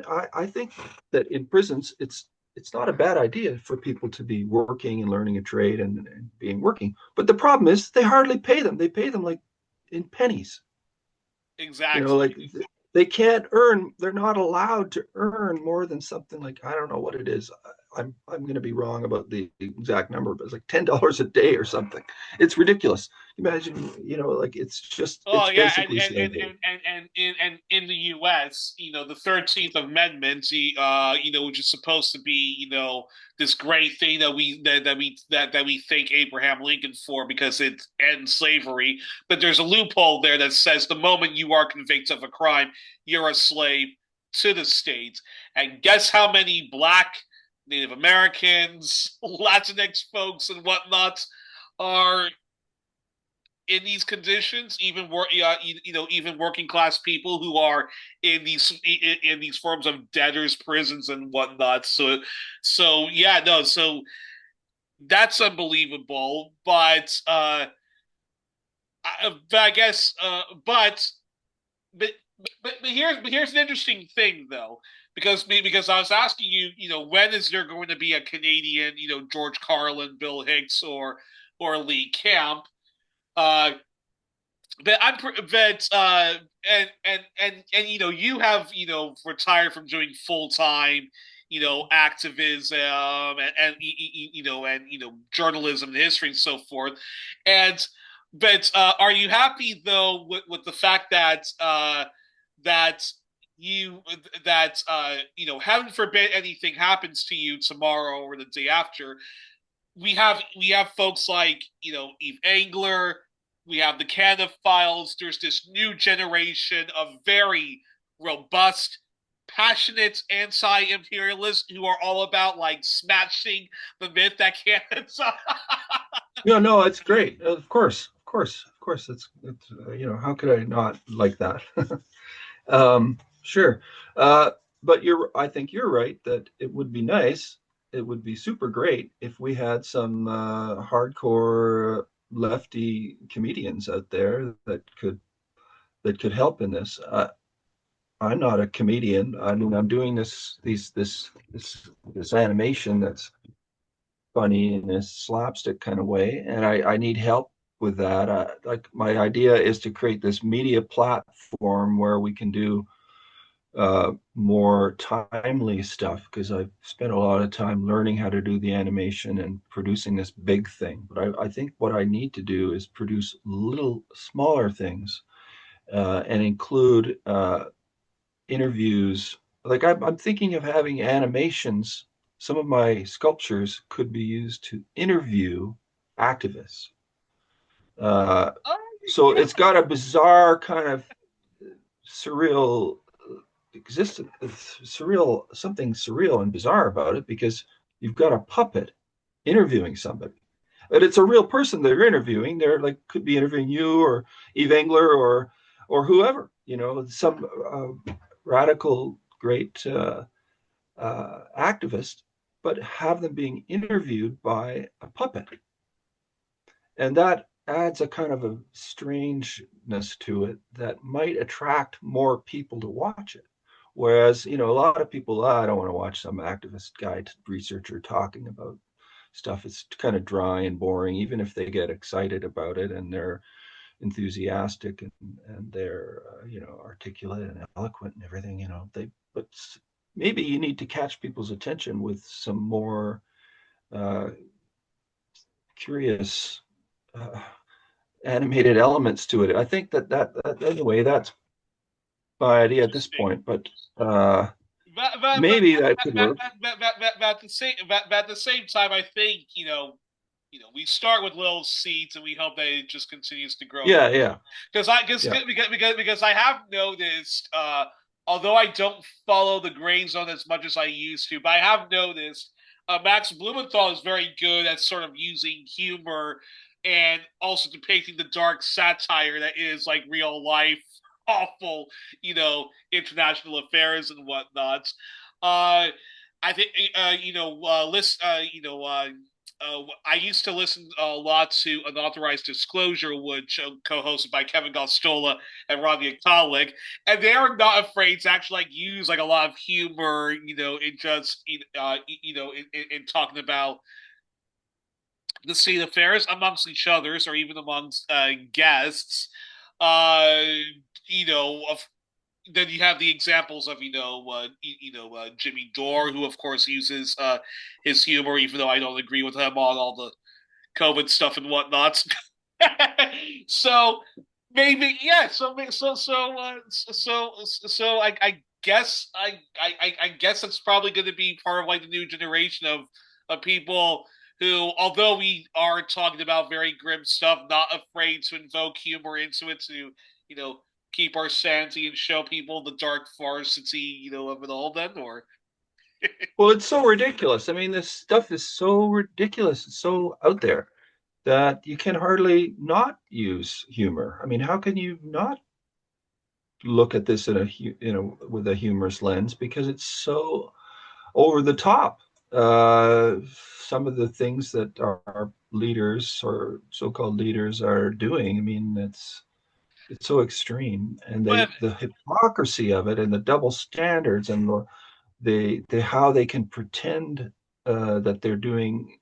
I think that in prisons, it's not a bad idea for people to be working and learning a trade and being working. But the problem is they hardly pay them. They pay them like in pennies. Exactly. Like they can't earn, they're not allowed to earn more than something like, I don't know what it is. I'm going to be wrong about the exact number, but it's like $10 a day or something. It's ridiculous. Imagine, like it's just, oh it's yeah, basically and in the U.S., the 13th Amendment, which is supposed to be, this great thing that we thank Abraham Lincoln for because it ends slavery, but there's a loophole there that says the moment you are convicted of a crime, you're a slave to the state. And guess how many Black, Native Americans, Latinx folks, and whatnot are in these conditions, even even working class people who are in these forms of debtors prisons and whatnot. So yeah, no, so that's unbelievable. But I guess but here's an interesting thing though. Because I was asking you, when is there going to be a Canadian, George Carlin, Bill Hicks, or Lee Camp? Uh, but I'm but and you have retired from doing full time activism and journalism and history and so forth. And but are you happy though with the fact that that you heaven forbid anything happens to you tomorrow or the day after, we have folks like Eve Angler, we have the Canada Files. There's this new generation of very robust, passionate anti-imperialists who are all about like smashing the myth that Canada's. no, it's great. Of course. It's how could I not like that? Sure. But I think you're right that it would be nice. It would be super great if we had some hardcore lefty comedians out there that could help in this. I'm not a comedian. I mean, I'm doing this animation that's funny in a slapstick kind of way, and I need help with that. Like my idea is to create this media platform where we can do more timely stuff because I've spent a lot of time learning how to do the animation and producing this big thing. But I think what I need to do is produce little smaller things and include interviews. Like I'm thinking of having animations some of my sculptures could be used to interview activists. So Yeah. it's got a bizarre kind of surreal existence, surreal, something surreal and bizarre about it, because you've got a puppet interviewing somebody. But it's a real person they're interviewing. They're like, could be interviewing you or Eve Engler or whoever, some radical great activist, but have them being interviewed by a puppet. And that adds a kind of a strangeness to it that might attract more people to watch it. Whereas, a lot of people, I don't want to watch some activist guy researcher talking about stuff. It's kind of dry and boring, even if they get excited about it and they're enthusiastic and they're, articulate and eloquent and everything, but maybe you need to catch people's attention with some more curious animated elements to it. I think that anyway, that's my idea at this point, but maybe that could work. At the same time, I think we start with little seeds and we hope that it just continues to grow. Yeah. Because I have noticed, although I don't follow the gray zone as much as I used to, but I have noticed Max Blumenthal is very good at sort of using humor and also depicting the dark satire that is like real life awful, international affairs and whatnot. I think I used to listen a lot to Unauthorized Disclosure, which co-hosted by Kevin Gostola and Rodney Kolik, and they are not afraid to actually use like a lot of humor, in just in talking about the state affairs amongst each others or even amongst guests. Uh, of then you have the examples of Jimmy Dore, who of course uses his humor, even though I don't agree with him on all the COVID stuff and whatnot. So maybe yeah. I guess I guess it's probably going to be part of like the new generation of people who, although we are talking about very grim stuff, not afraid to invoke humor into it to keep our sanity and show people the dark farcity of it all. Then or Well, it's so ridiculous. I mean, this stuff is so ridiculous. It's so out there that you can hardly not use humor. I mean, how can you not look at this in with a humorous lens, because it's so over the top. Some of the things that our leaders or so-called leaders are doing, I mean, it's so extreme, and the hypocrisy of it and the double standards and the how they can pretend that they're doing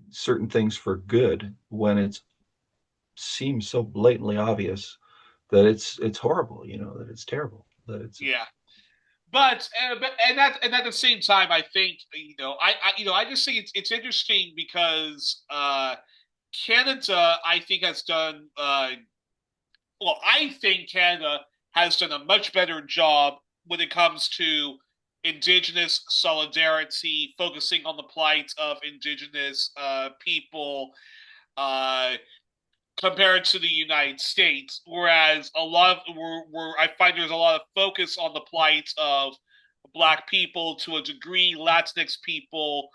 certain things for good when it seems so blatantly obvious that it's horrible, that it's terrible, that it's yeah. But and at the same time, I think I just think it's interesting because Canada I think has done I think Canada has done a much better job when it comes to Indigenous solidarity, focusing on the plight of Indigenous people, uh, compared to the United States. Whereas a lot of where I find there's a lot of focus on the plight of Black people, to a degree, Latinx people,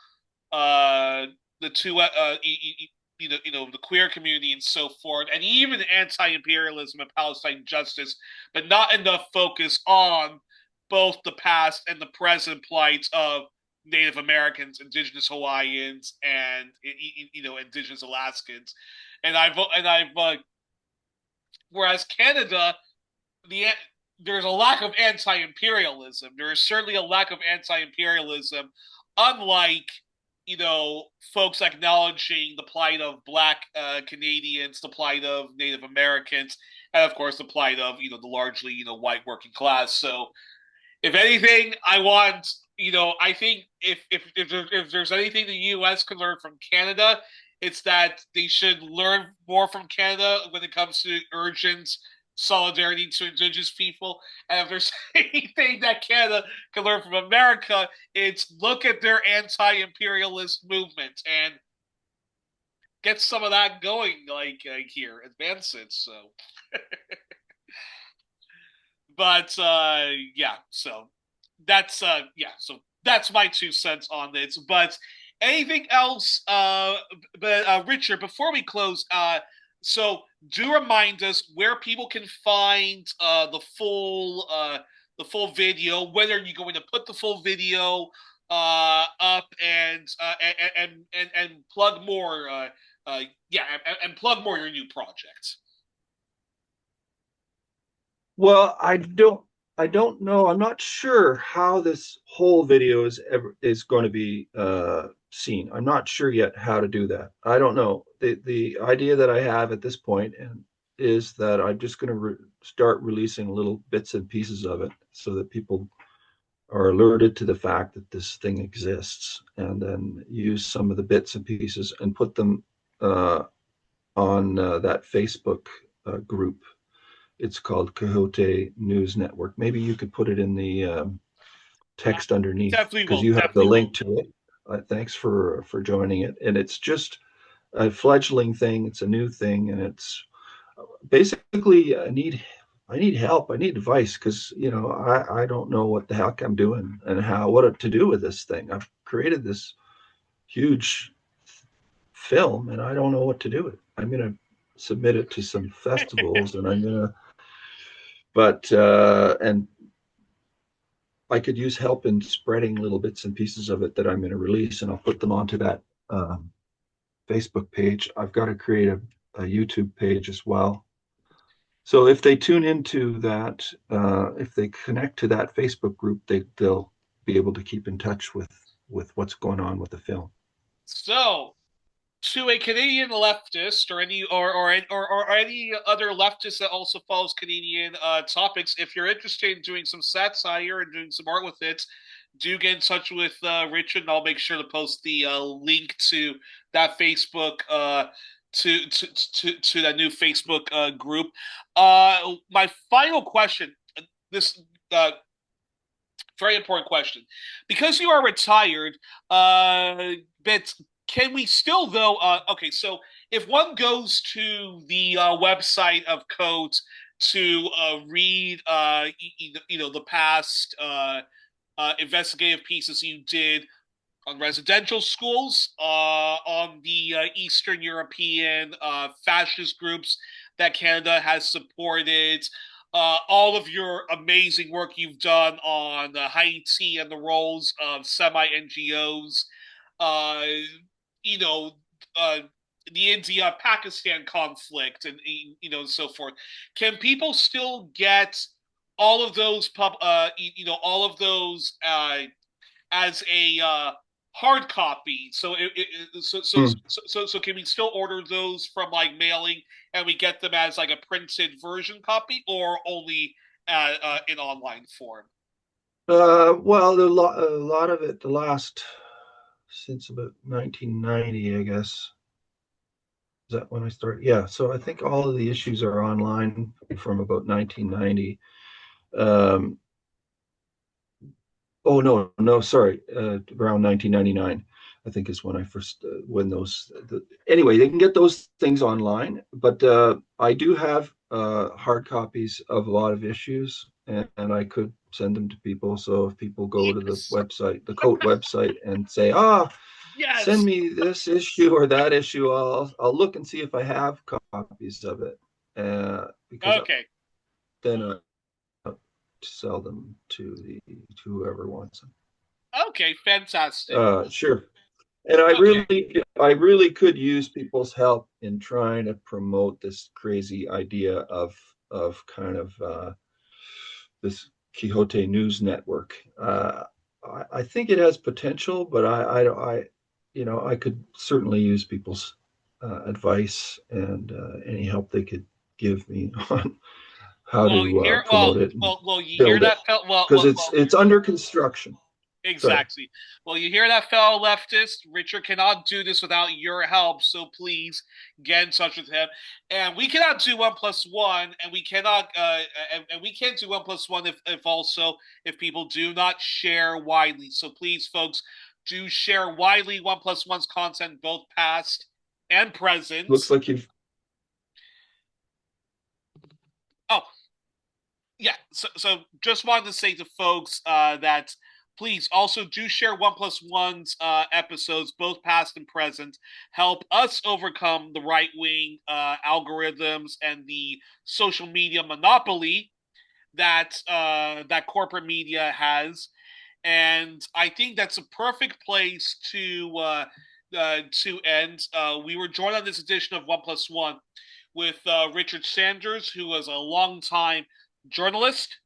the two, the queer community and so forth, and even anti-imperialism and Palestine justice, but not enough focus on both the past and the present plight of Native Americans, Indigenous Hawaiians, and Indigenous Alaskans. Whereas Canada, the there's a lack of anti-imperialism. There is certainly a lack of anti-imperialism, unlike folks acknowledging the plight of Black Canadians, the plight of Native Americans, and of course the plight of the largely white working class. So, if anything, I think if there's anything the U.S. can learn from Canada, it's that they should learn more from Canada when it comes to urgent solidarity to indigenous people. And if there's anything that Canada can learn from America, it's look at their anti-imperialist movement and get some of that going, like here, advance it. So, but yeah, so that's my 2 cents on this. But anything else? But Richard, before we close, so do remind us where people can find the full video. Whether you're going to put the full video up and plug more. And plug more your new projects. Well, I don't know. I'm not sure how this whole video is going to be seen. I'm not sure yet how to do that. I don't know. The idea that I have at this point is that I'm just going to start releasing little bits and pieces of it so that people are alerted to the fact that this thing exists, and then use some of the bits and pieces and put them on that Facebook group. It's called Quixote News Network. Maybe you could put it in the text underneath, because you have the link to it. Thanks for joining it. And it's just a fledgling thing. It's a new thing, and it's basically I need help. I need advice, because I don't know what the heck I'm doing and what to do with this thing. I've created this huge film and I don't know what to do with it. I'm going to submit it to some festivals and and I could use help in spreading little bits and pieces of it that I'm going to release, and I'll put them onto that Facebook page. I've got to create a YouTube page as well. So if they tune into that, if they connect to that Facebook group, they'll be able to keep in touch with what's going on with the film. So, to a Canadian leftist or any other leftist that also follows Canadian topics, if you're interested in doing some satire and doing some art with it, do get in touch with Richard, and I'll make sure to post the link to that Facebook to that new Facebook group. My final question, this very important question, because you are retired, but can we still though? Okay, so if one goes to the website of Coat to read, the past investigative pieces you did on residential schools, on the Eastern European fascist groups that Canada has supported, all of your amazing work you've done on Haiti and the roles of semi-NGOs, the India-Pakistan conflict, and so forth. Can people still get all of those as a hard copy? So so can we still order those from like mailing, and we get them as like a printed version copy, or only in online form? Well, a lot of it, since about 1990, I guess. Is that when I started? Yeah. So I think all of the issues are online from about 1990. Oh, no, sorry. Around 1999, I think is when I first, anyway, they can get those things online, but I do have hard copies of a lot of issues, and I could send them to people. So if people go to the website, the Coat website, and say, yes, send me this issue or that issue, I'll look and see if I have copies of it. Because then sell them to whoever wants them. Okay, fantastic. Sure. And I really could use people's help in trying to promote this crazy idea of kind of this Quixote News Network. I think it has potential, but I could certainly use people's advice and any help they could give me on how to promote it. Well, you hear that? Because it's under construction. Exactly. Well, you hear that, fellow leftist? Richard cannot do this without your help, so please get in touch with him. And we cannot do 1+1, and we cannot, and we can't do 1+1 if people do not share widely. So please, folks, do share widely 1+1's content, both past and present. Looks like you've. Oh, yeah. So just wanted to say to folks that please also do share 1+1's episodes, both past and present. Help us overcome the right wing algorithms and the social media monopoly that that corporate media has. And I think that's a perfect place to end. We were joined on this edition of 1+1 with Richard Sanders, who was a longtime journalist,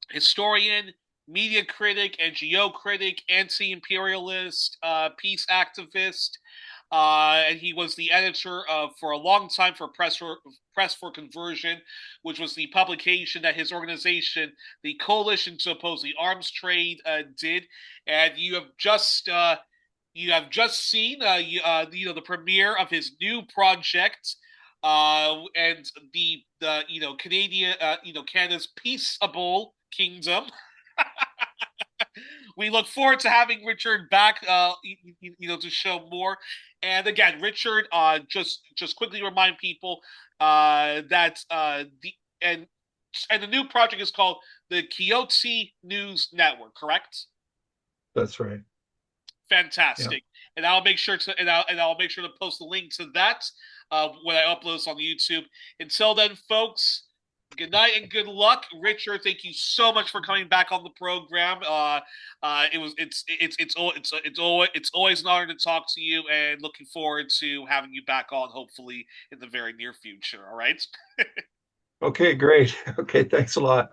historian, media critic, NGO critic, anti-imperialist, peace activist, and he was the editor for a long time for Press for Conversion, which was the publication that his organization, the Coalition to Oppose the Arms Trade, did. And you have just seen the premiere of his new project, and the Canadian Canada's Peaceable Kingdom. We look forward to having Richard back, to show more. And again, Richard, just quickly remind people that the new project is called the Quixote News Network, correct? That's right. Fantastic. Yeah. And I'll make sure to post the link to that when I upload this on YouTube. Until then, folks, good night and good luck. Richard, thank you so much for coming back on the program. It's always an honor to talk to you, and looking forward to having you back on, hopefully in the very near future. All right. Okay, great. Okay, thanks a lot.